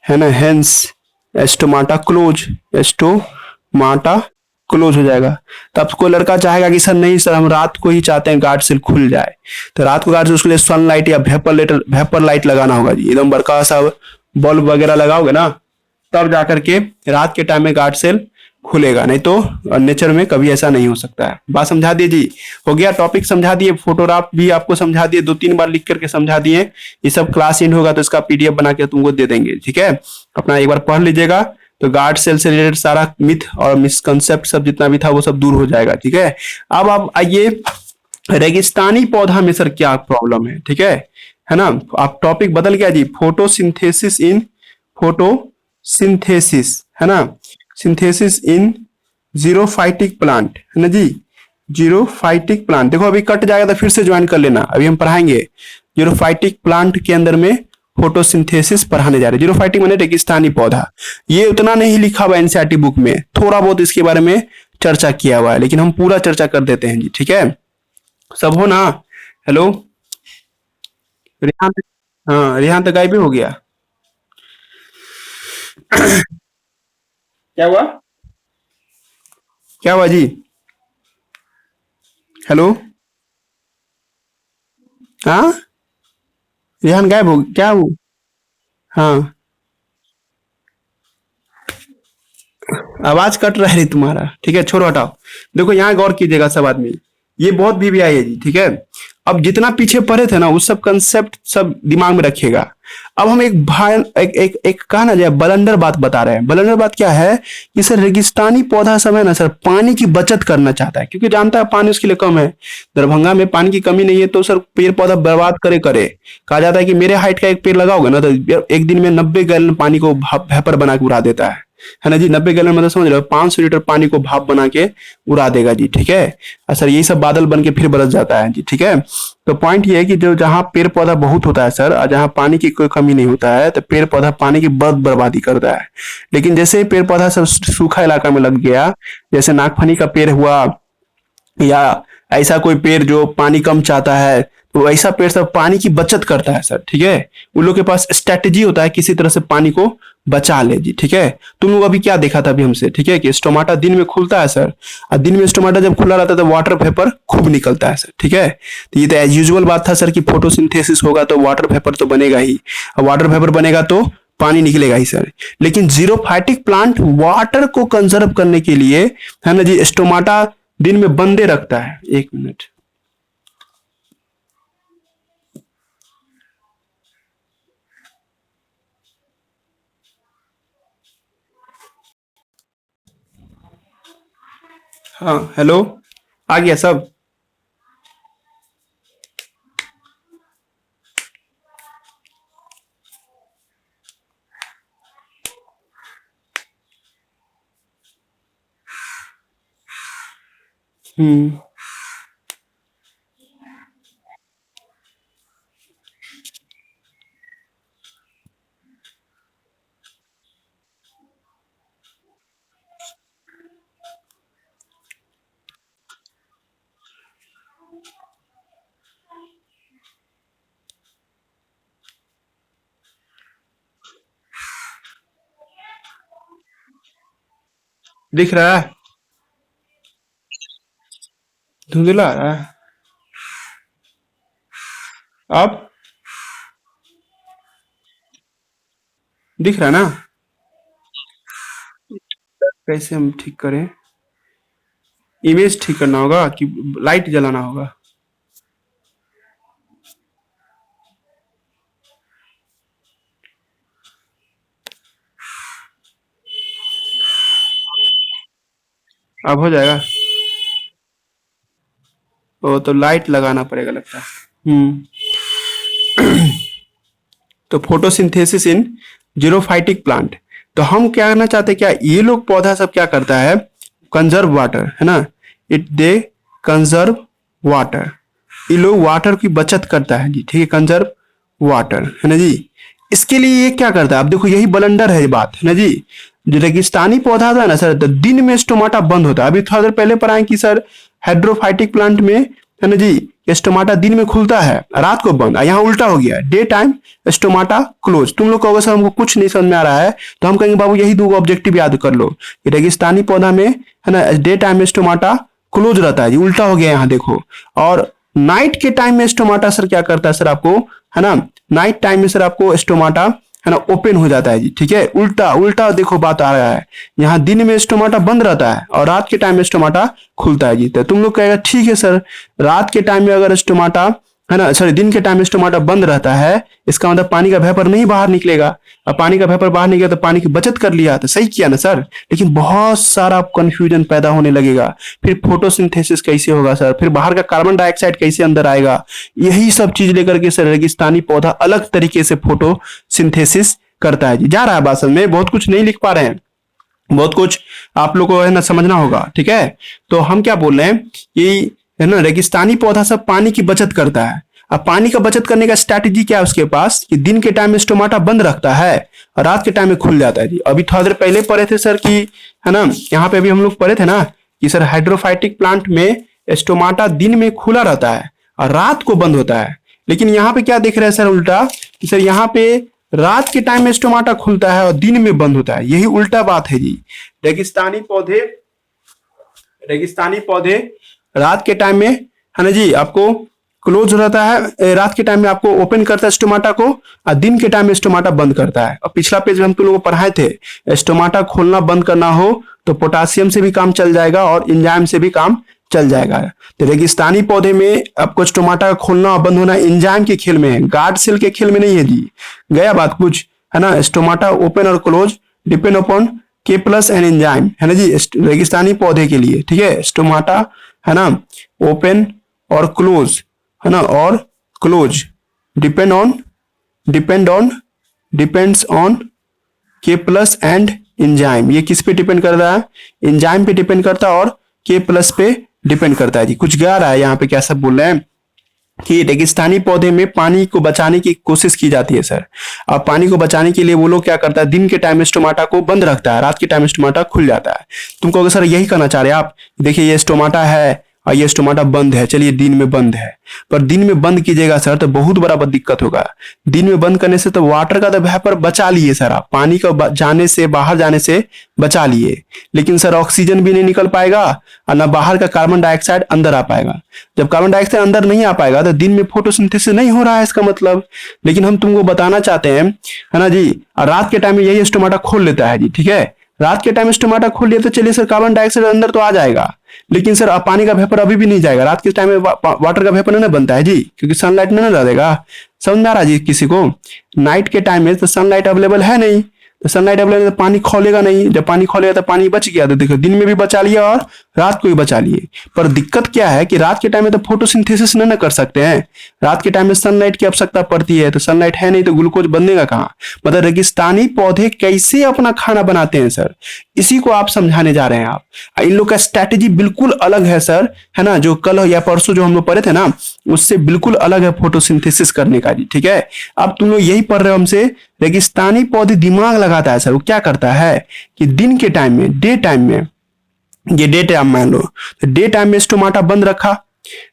Speaker 1: है ना, hence stomata close, stomata close हो जाएगा। तो अब कोई लड़का चाहेगा कि सर नहीं सर हम रात को ही चाहते हैं गार्ड सेल खुल जाए, तो रात को गार्ड सेल, उसके लिए सनलाइट या वेपर लाइट लगाना होगा जी, एकदम बड़का सा बल्ब वगैरह लगाओगे ना, तब जाकर के रात के टाइम में गार्ड सेल खुलेगा, नहीं तो नेचर में कभी ऐसा नहीं हो सकता है। बात समझा दिए जी, हो गया, टॉपिक समझा दिए, फोटोग्राफ भी आपको समझा दिए, 2-3 बार लिख करके समझा दिए, ये सब क्लास एंड होगा तो इसका PDF बना के तुमको दे देंगे, ठीक है, अपना एक बार पढ़ लीजिएगा, तो गार्ड सेल से रिलेटेड सारा मिथ और मिसकंसेप्ट सब जितना भी था वो सब दूर हो जाएगा, ठीक है। अब आप आइए, रेगिस्तानी पौधा में सर क्या प्रॉब्लम है, ठीक है ना, आप टॉपिक बदल गया जी, फोटोसिंथेसिस इन, फोटोसिंथेसिस, है ना, सिंथेसिस इन जीरोफाइटिक प्लांट, है ना जी, जीरोफाइटिक प्लांट, देखो अभी कट जाएगा तो फिर से ज्वाइन कर लेना, अभी हम पढ़ाएंगे जीरोफाइटिक प्लांट के अंदर में फोटोसिंथेसिस पढ़ाने जा रहे हैं। जीरोफाइटिक माने रेगिस्तानी पौधा, ये उतना नहीं लिखा हुआ एनसीईआरटी बुक में, थोड़ा बहुत इसके बारे में चर्चा किया हुआ है, लेकिन हम पूरा चर्चा कर देते हैं जी, ठीक है, सब हो ना, हेलो, रेहान, हाँ रेहान तो गायब ही हो गया, क्या हुआ, क्या हुआ जी, हेलो, हाँ, रेहान गायब हो क्या हो, हाँ, आवाज कट रहा है तुम्हारा, ठीक है, छोड़ो हटाओ। देखो यहाँ गौर कीजिएगा सब आदमी, ये बहुत VVI है जी, ठीक है, अब जितना पीछे पढ़े थे ना उस सब कंसेप्ट सब दिमाग में रखिएगा। अब हम एक भाई एक कहा ना जाए बलंडर बात बता रहे हैं। बलंडर बात क्या है कि सर रेगिस्तानी पौधा सब है ना सर, पानी की बचत करना चाहता है, क्योंकि जानता है पानी उसके लिए कम है, दरभंगा में पानी की कमी नहीं है, तो सर पेड़ पौधा बर्बाद करे करे, कहा जाता है कि मेरे हाइट का एक पेड़ लगाओगे ना तो एक दिन में 90 गैलन पानी को वेपर बना के उड़ा देता है ना जी, 90 गैलन मतलब समझ रहे हो, 500 लीटर पानी को भाप बना के उड़ा देगा जी, ठीक है, सर यही सब बादल बन के फिर बरस जाता है जी, ठीक है। तो पॉइंट ये है कि जो जहाँ पेड़ पौधा बहुत होता है सर, और जहाँ पानी की कोई कमी नहीं होता है, तो पेड़ पौधा पानी की बहुत बर्बादी करता है। लेकिन जैसे ही पेड़ पौधा सब सूखा इलाका में लग गया, जैसे नागफनी का पेड़ हुआ, या ऐसा कोई पेड़ जो पानी कम चाहता है, तो ऐसा पेड़ सब पानी की बचत करता है सर, ठीक है, उन लोग के पास स्ट्रेटेजी होता है किसी तरह से पानी को बचा ले जी, ठीक है। तुम लोग अभी क्या देखा था अभी हमसे, ठीक है, कि स्टोमाटा दिन में खुलता है सर, और दिन में स्टोमाटा जब खुला रहता है तो वाटर वेपर खूब निकलता है सर, ठीक है, तो ये तो एज यूजुअल बात था सर कि फोटोसिंथेसिस होगा तो वाटर वेपर तो बनेगा ही, और वाटर वेपर बनेगा तो पानी निकलेगा ही सर। लेकिन जीरोफाइटिक प्लांट वाटर को कंजर्व करने के लिए, है ना जी, स्टोमाटा दिन में बंदे रखता है, 1 मिनट, हाँ हेलो, आ गया सब, हम्म। दिख रहा है? धुंधला आ रहा है। अब दिख रहा है ना? कैसे हम ठीक करें? इमेज ठीक करना होगा कि लाइट जलाना होगा? अब हो जाएगा? वो तो लाइट लगाना पड़ेगा लगता है। तो फोटोसिंथेसिस इन जीरोफाइटिक प्लांट। तो हम क्या करना चाहते हैं, क्या ये लोग पौधा सब क्या करता है, कंजर्व वाटर, है ना, इट दे कंजर्व वाटर, ये लोग वाटर की बचत करता है जी, ठीक है, कंजर्व वाटर, है ना जी। इसके लिए ये क्या करता है, अब देखो यही बलंडर है ये बात, है ना जी। जो रेगिस्तानी पौधा था ना सर, तो दिन में स्टोमाटा बंद होता है। अभी थोड़ा देर पहले पढ़ाए कि सर हाइड्रोफाइटिक प्लांट में, है ना जी, स्टोमाटा दिन में खुलता है, रात को बंद। यहाँ उल्टा हो गया, डे टाइम स्टोमाटा क्लोज। तुम लोग कहोगे सर हमको कुछ नहीं समझ में आ रहा है, तो हम कहेंगे बाबू यही दो ऑब्जेक्टिव याद कर लो कि रेगिस्तानी पौधा में, है ना, डे टाइम में स्टोमाटा क्लोज रहता है जी, उल्टा हो गया यहाँ देखो। और नाइट के टाइम में स्टोमाटा सर क्या करता है सर आपको, है ना, नाइट टाइम में सर आपको स्टोमाटा, है ना, ओपन हो जाता है जी, ठीक है। उल्टा उल्टा देखो बात आ रहा है, यहाँ दिन में स्टोमाटा बंद रहता है और रात के टाइम में स्टोमाटा खुलता है जी। तो तुम लोग कहेगा ठीक है सर, रात के टाइम में अगर स्टोमाटा, है ना, सॉरी, दिन के टाइम में स्टोमाटा बंद रहता है, इसका मतलब पानी का वेपर नहीं बाहर निकलेगा। अब पानी का वेपर बाहर निकलेगा तो पानी की बचत कर लिया, तो सही किया ना सर। लेकिन बहुत सारा कंफ्यूजन पैदा होने लगेगा, फिर फोटोसिंथेसिस कैसे होगा सर, फिर बाहर का कार्बन डाइऑक्साइड कैसे अंदर आएगा, यही सब चीज लेकर के सर रेगिस्तानी पौधा अलग तरीके से फोटोसिंथेसिस करता है जी। जा रहा है बात समझ में? बहुत कुछ नहीं लिख पा रहे हैं, बहुत कुछ आप लोग को, है ना, समझना होगा, ठीक है। तो हम क्या बोल रहे हैं कि, है ना, रेगिस्तानी पौधा सब पानी की बचत करता है। अब पानी का बचत करने का स्ट्रैटेजी क्या है उसके पास, कि दिन के टाइम में स्टोमाटा बंद रखता है और रात के टाइम में खुल जाता है जी। अभी थोड़ा देर पहले पढ़े थे सर कि, है ना, यहाँ पे अभी हम लोग पढ़े थे ना कि सर हाइड्रोफाइटिक प्लांट में स्टोमाटा दिन में खुला रहता है और रात को बंद होता है। लेकिन यहाँ पे क्या देख रहे हैं सर, उल्टा, कि सर यहाँ पे रात के टाइम में स्टोमाटा खुलता है और दिन में बंद होता है, यही उल्टा बात है जी। रेगिस्तानी पौधे, रेगिस्तानी पौधे रात के टाइम में, है ना जी, आपको क्लोज रहता है, रात के टाइम में आपको ओपन करता है स्टोमाटा को, और दिन के टाइम में स्टोमाटा बंद करता है। और पिछला पेज में हम तुम लोगों को पढ़ाए थे, स्टोमाटा खोलना बंद करना हो तो पोटासियम से भी काम चल जाएगा और एंजाइम से भी काम चल जाएगा। तो रेगिस्तानी पौधे में आपको स्टोमाटा का खोलना और बंद होना एंजाइम के खेल में है, गार्ड सेल के खेल में नहीं है जी। गया बात कुछ, है ना। स्टोमाटा ओपन और क्लोज डिपेंड अपॉन के प्लस एन एंजाइम, है ना जी, रेगिस्तानी पौधे के लिए, ठीक है। स्टोमाटा, है ना, ओपन और क्लोज, है ना, और क्लोज डिपेंड्स ऑन के प्लस एंड एंजाइम। ये किस पे डिपेंड कर रहा है, एंजाइम पे डिपेंड करता है और के प्लस पे डिपेंड करता है जी। कुछ गा रहा है यहाँ पे, क्या सब बोल रहे हैं कि रेगिस्तानी पौधे में पानी को बचाने की कोशिश की जाती है सर। अब पानी को बचाने के लिए वो लोग क्या करता है, दिन के टाइम में स्टोमाटा को बंद रखता है, रात के टाइम में स्टोमाटा खुल जाता है। तुम कहोगे सर यही करना चाह रहे हैं आप, देखिए ये स्टोमाटा है और ये स्टोमाटा बंद है, चलिए दिन में बंद है, पर दिन में बंद कीजिएगा सर तो बहुत बड़ा दिक्कत होगा। दिन में बंद करने से तो वाटर का तो वेपर बचा लिए सर, आप पानी का जाने से, बाहर जाने से बचा लिए, लेकिन सर ऑक्सीजन भी नहीं निकल पाएगा और ना बाहर का कार्बन डाइऑक्साइड अंदर आ पाएगा। जब कार्बन डाइऑक्साइड अंदर नहीं आ पाएगा तो दिन में फोटोसिंथेसिस नहीं हो रहा है इसका मतलब। लेकिन हम तुमको बताना चाहते हैं, है ना जी, और रात के टाइम में यही स्टोमाटा खोल लेता है जी, ठीक है। रात के टाइम स्टोमाटा खोल लिया तो चलिए सर कार्बन डाइऑक्साइड अंदर तो आ जाएगा, लेकिन सर पानी का वेपर अभी भी नहीं जाएगा। रात के टाइम में वाटर का वेपर नहीं बनता है जी, क्योंकि सनलाइट नहीं रहेगा। समझ में आ रहा है जी किसी को? नाइट के टाइम में तो सनलाइट अवेलेबल है नहीं, तो सनलाइट अवेलेबल तो पानी खोलेगा नहीं, जब पानी खोलेगा तो पानी बच गया, तो देखो दिन में भी बचा लिया और रात को ही बचा लिए। पर दिक्कत क्या है कि रात के टाइम में तो फोटोसिंथेसिस न कर सकते हैं, रात के टाइम में सनलाइट की आवश्यकता पड़ती है, तो सनलाइट है नहीं तो ग्लूकोज बनेगा कहाँ। मतलब रेगिस्तानी पौधे कैसे अपना खाना बनाते हैं सर, इसी को आप समझाने जा रहे हैं। आप इन लोग का स्ट्रैटेजी बिल्कुल अलग है सर, है ना, जो कल या परसों जो हम लोग पढ़े थे ना, उससे बिल्कुल अलग है फोटोसिंथेसिस करने का जी। ठीक है, अब तुम लोग यही पढ़ रहे हो हमसे, रेगिस्तानी पौधे दिमाग लगाता है सर। वो क्या करता है कि दिन के टाइम में, डे टाइम में, ये डे टाइम मान लो, तो डे टाइम में स्टोमाटा बंद रखा,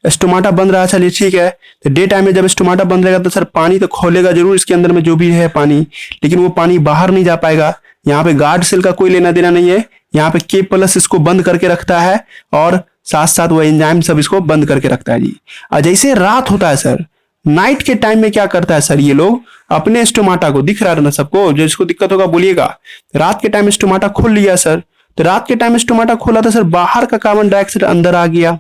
Speaker 1: स्टोमाटा बंद रहा, चलिए ठीक है। तो डे टाइम में जब स्टोमाटा बंद रहेगा तो सर पानी तो खोलेगा जरूर इसके अंदर में जो भी है पानी, लेकिन वो पानी बाहर नहीं जा पाएगा। यहाँ पे गार्ड सेल का कोई लेना देना नहीं है, यहाँ पे के प्लस इसको बंद करके रखता है और साथ साथ वो एंजाइम सब इसको बंद करके रखता है जी। और जैसे रात होता है सर, नाइट के टाइम में क्या करता है सर, ये लोग अपने स्टोमाटा को, दिख रहा है ना सबको, जिसको दिक्कत होगा बोलिएगा, रात के टाइम स्टोमाटा खोल लिया सर। तो रात के टाइम स्टोमाटा खोला तो सर बाहर का कार्बन डाइऑक्साइड अंदर आ गया,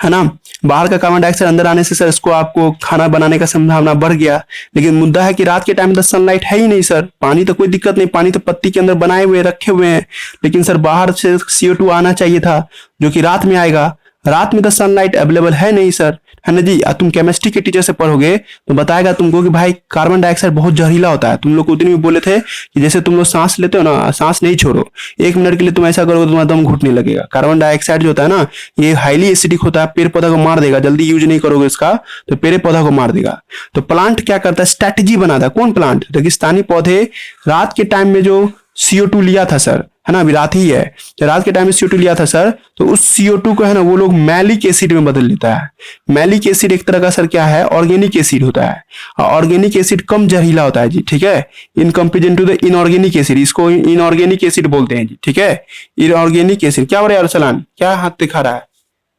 Speaker 1: है ना। बाहर का कार्बन डाइऑक्साइड अंदर आने से सर इसको आपको खाना बनाने का संभावना बढ़ गया। लेकिन मुद्दा है कि रात के टाइम में तो सनलाइट है ही नहीं सर, पानी तो कोई दिक्कत नहीं, पानी तो पत्ती के अंदर बनाए हुए रखे हुए हैं, लेकिन सर बाहर से CO2 आना चाहिए था जो कि रात में आएगा। रात में तो सनलाइट अवेलेबल है नहीं सर, है ना जी। तुम केमिस्ट्री के टीचर से पढ़ोगे तो बताएगा तुमको कि भाई कार्बन डाइऑक्साइड बहुत जहरीला होता है। तुम लोग को उतनी भी बोले थे कि जैसे तुम लोग सांस लेते हो ना, सांस नहीं छोड़ो, 1 मिनट के लिए तुम ऐसा करोगे तुम्हारा दम घुटने लगेगा। कार्बन डाइऑक्साइड जो होता है ना, ये हाईली एसिडिक होता है, पेड़ पौधा को मार देगा। जल्दी यूज नहीं करोगे इसका तो पेड़ पौधा को मार देगा। तो प्लांट क्या करता है, स्ट्रैटेजी बनाता है। कौन प्लांट? रेगिस्तानी पौधे रात के टाइम में जो CO2 लिया था सर, है ना, अभी रात ही है, तो रात के टाइम में CO2 लिया था सर, तो उस CO2 को है ना वो लोग मैलिक एसिड में बदल लेता है। मैलिक एसिड एक तरह का सर क्या है, ऑर्गेनिक एसिड होता है। ऑर्गेनिक एसिड कम जहरीला होता है जी, ठीक है, in comparison to the inorganic acid. इसको इनऑर्गेनिक एसिड बोलते हैं जी, ठीक है। इनऑर्गेनिक एसिड क्या हो रहा है अरसलान, क्या हाथ दिखा रहा है?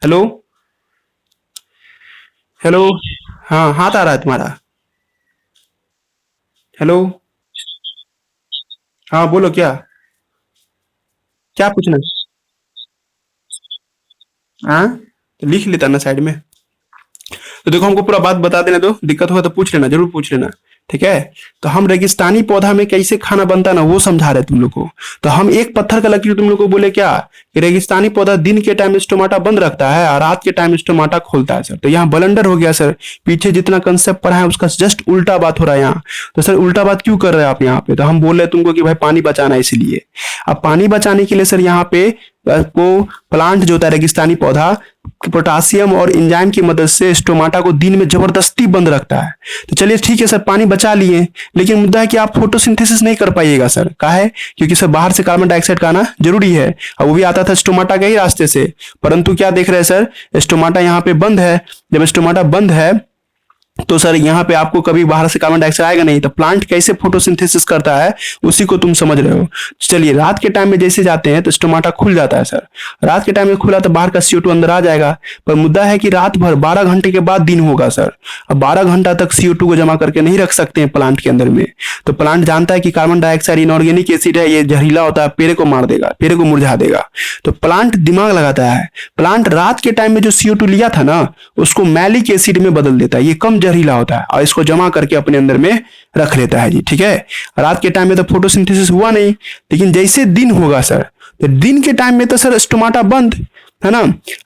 Speaker 1: हेलो हेलो, हाँ हाथ आ रहा है तुम्हारा, हेलो, हाँ बोलो, क्या क्या पूछना है? हाँ तो लिख लेता ना साइड में। तो देखो हमको पूरा बात बता देना दो, दिक्कत होगा तो पूछ लेना, जरूर पूछ लेना, ठीक है। तो हम रेगिस्तानी पौधा में कैसे खाना बनता है ना वो समझा रहे तुम लोग को। तो हम एक पत्थर का लकीर तुम लोग को बोले क्या कि रेगिस्तानी पौधा दिन के टाइम स्टोमाटा बंद रखता है और रात के टाइम स्टोमाटा खोलता है सर। तो यहाँ ब्लंडर हो गया सर, पीछे जितना कंसेप्ट पढ़ा है उसका जस्ट उल्टा बात हो रहा है यहाँ। तो सर उल्टा बात क्यों कर रहे हैं आप यहाँ पे? तो हम बोल रहे हैं तुमको कि भाई पानी बचाना है, इसलिए अब पानी बचाने के लिए सर यहाँ पे को प्लांट जो होता है रेगिस्तानी पौधा पोटासियम और एंजाइम की मदद से स्टोमाटा को दिन में जबरदस्ती बंद रखता है। तो चलिए ठीक है सर, पानी बचा लिए, लेकिन मुद्दा है कि आप फोटोसिंथेसिस नहीं कर पाइएगा सर। का है? क्योंकि सर बाहर से कार्बन डाइऑक्साइड का आना जरूरी है और वो भी आता था स्टोमाटा के ही रास्ते से। परंतु क्या देख रहे हैं सर, स्टोमाटा यहाँ पे बंद है। जब स्टोमाटा बंद है तो सर यहाँ पे आपको कभी बाहर से कार्बन डाइऑक्साइड आएगा नहीं। तो प्लांट कैसे फोटोसिंथेसिस करता है उसी को तुम समझ रहे हो। चलिए रात के टाइम में जैसे जाते हैं तो स्टोमाटा खुल जाता है सर। रात के टाइम में खुला तो बाहर का CO2 अंदर आ जाएगा। पर मुद्दा है कि रात भर 12 घंटे के बाद दिन होगा सर। अब 12 घंटा तक CO2 को जमा करके नहीं रख सकते हैं प्लांट के अंदर में। तो प्लांट जानता है कि कार्बन डाइऑक्साइड इनऑर्गेनिक एसिड है, ये जहरीला होता है, पेड़ को मार देगा, पेड़ को मुरझा देगा। तो प्लांट दिमाग लगाता है। प्लांट रात के टाइम में जो CO2 लिया था ना उसको मैलिक एसिड में बदल देता है, ये कम जहरीला होता है, और इसको जमा करके अपने अंदर में रख लेता है जी, ठीक है। रात के टाइम में तो फोटोसिंथेसिस हुआ नहीं, लेकिन जैसे दिन होगा सर, तो दिन के टाइम में तो सर स्टोमाटा बंद है ना,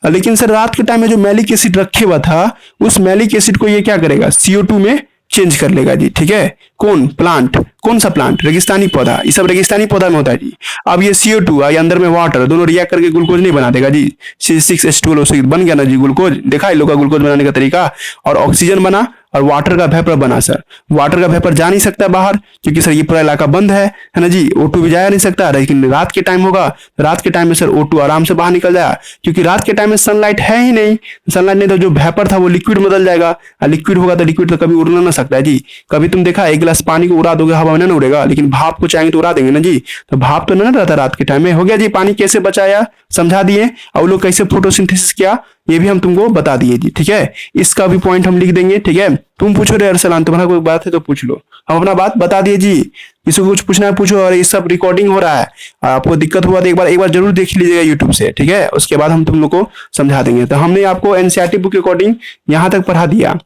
Speaker 1: लेकिन सर रात के टाइम में जो मैलिक एसिड रखे हुआ था उस मैलिक एसिड को ये क्या करेगा, CO2 में चेंज कर लेगा जी, ठीक है। कौन? प्लांट। कौन सा प्लांट? रेगिस्तानी पौधा। ये सब रेगिस्तानी पौधा में होता है जी। अब ये CO2 और ये अंदर में वाटर दोनों रिएक्ट करके ग्लूकोज नहीं बना देगा जी। C6H12O6 बन गया ना जी ग्लूकोज। देखा है लोग का ग्लूकोज बनाने का तरीका। और ऑक्सीजन बना और वाटर का वेपर बना सर। वाटर का वेपर जा नहीं सकता बाहर क्योंकि सर ये पूरा इलाका बंद है ना जी। O2 भी जा नहीं सकता। लेकिन रात के टाइम होगा, रात के टाइम में सर O2 आराम से बाहर निकल जाएगा क्योंकि रात के टाइम में सनलाइट है ही नहीं। सनलाइट नहीं तो जो वेपर था वो लिक्विड बदल जाएगा, और लिक्विड होगा तो लिक्विड तो कभी उड़ना ना सकता है जी। कभी तुम देखा एक गिलास पानी को उड़ा दोगे हवा में ना उड़ेगा, लेकिन भाप को चाहेंगे तो उड़ा देंगे ना जी। तो भाप तो ना रहता रात के टाइम में। हो गया जी, पानी कैसे बचाया समझा दिए, और लोग कैसे फोटोसिंथेसिस किया ये भी हम तुमको बता दिए जी, ठीक है। इसका भी पॉइंट हम लिख देंगे, ठीक है। तुम पूछो रे अरसलान, तुम्हारा कोई बात है तो पूछ लो। हम अपना बात बता दिए जी, किसी को कुछ पूछना है पूछो। और ये सब रिकॉर्डिंग हो रहा है, आपको दिक्कत हुआ तो एक बार जरूर देख लीजिएगा यूट्यूब से, ठीक है। उसके बाद हम तुम लोग को समझा देंगे। तो हमने आपको NCERT बुक के अकॉर्डिंग यहाँ तक पढ़ा दिया।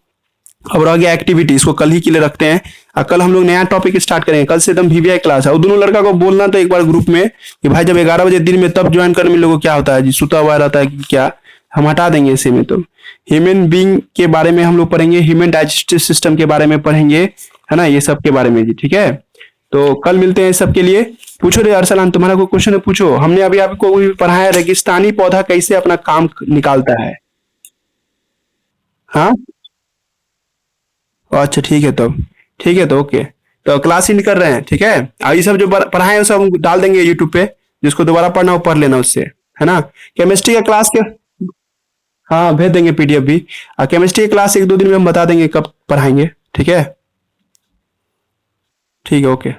Speaker 1: अब रह गया एक्टिविटी, इसको कल ही के लिए रखते हैं। और कल हम लोग नया टॉपिक स्टार्ट करेंगे, कल से एकदम वीवीआई क्लास है। और दोनों लड़का को बोलना तो एक बार ग्रुप में कि भाई जब 11 बजे दिन में तब ज्वाइन करने में लोगों को क्या होता है जी, सुता हुआ रहता है कि क्या, हम हटा देंगे इसे में। तो ह्यूमन बींग के बारे में हम लोग पढ़ेंगे, ह्यूमन डाइजेस्टिव सिस्टम के बारे में पढ़ेंगे, है ना, ये सब के बारे में जी, ठीक है। तो कल मिलते हैं इस सब के लिए। पूछो रे अरसलान, तुम्हारा कोई क्वेश्चन है पूछो। हमने अभी आपको भी पढ़ाया रेगिस्तानी पौधा कैसे अपना काम निकालता है। हाँ, अच्छा ठीक है तब, ठीक है तो ओके। तो क्लास ही कर रहे हैं, ठीक है। और ये सब जो पढ़ाए हैं वो सब हम डाल देंगे यूट्यूब पे, जिसको दोबारा पढ़ना हो पढ़ लेना उससे, है ना। केमिस्ट्री का क्लास के, हाँ भेज देंगे पीडीएफ भी। और केमिस्ट्री की क्लास 1-2 दिन में हम बता देंगे कब पढ़ाएंगे, ठीक है। ठीक है, ओके।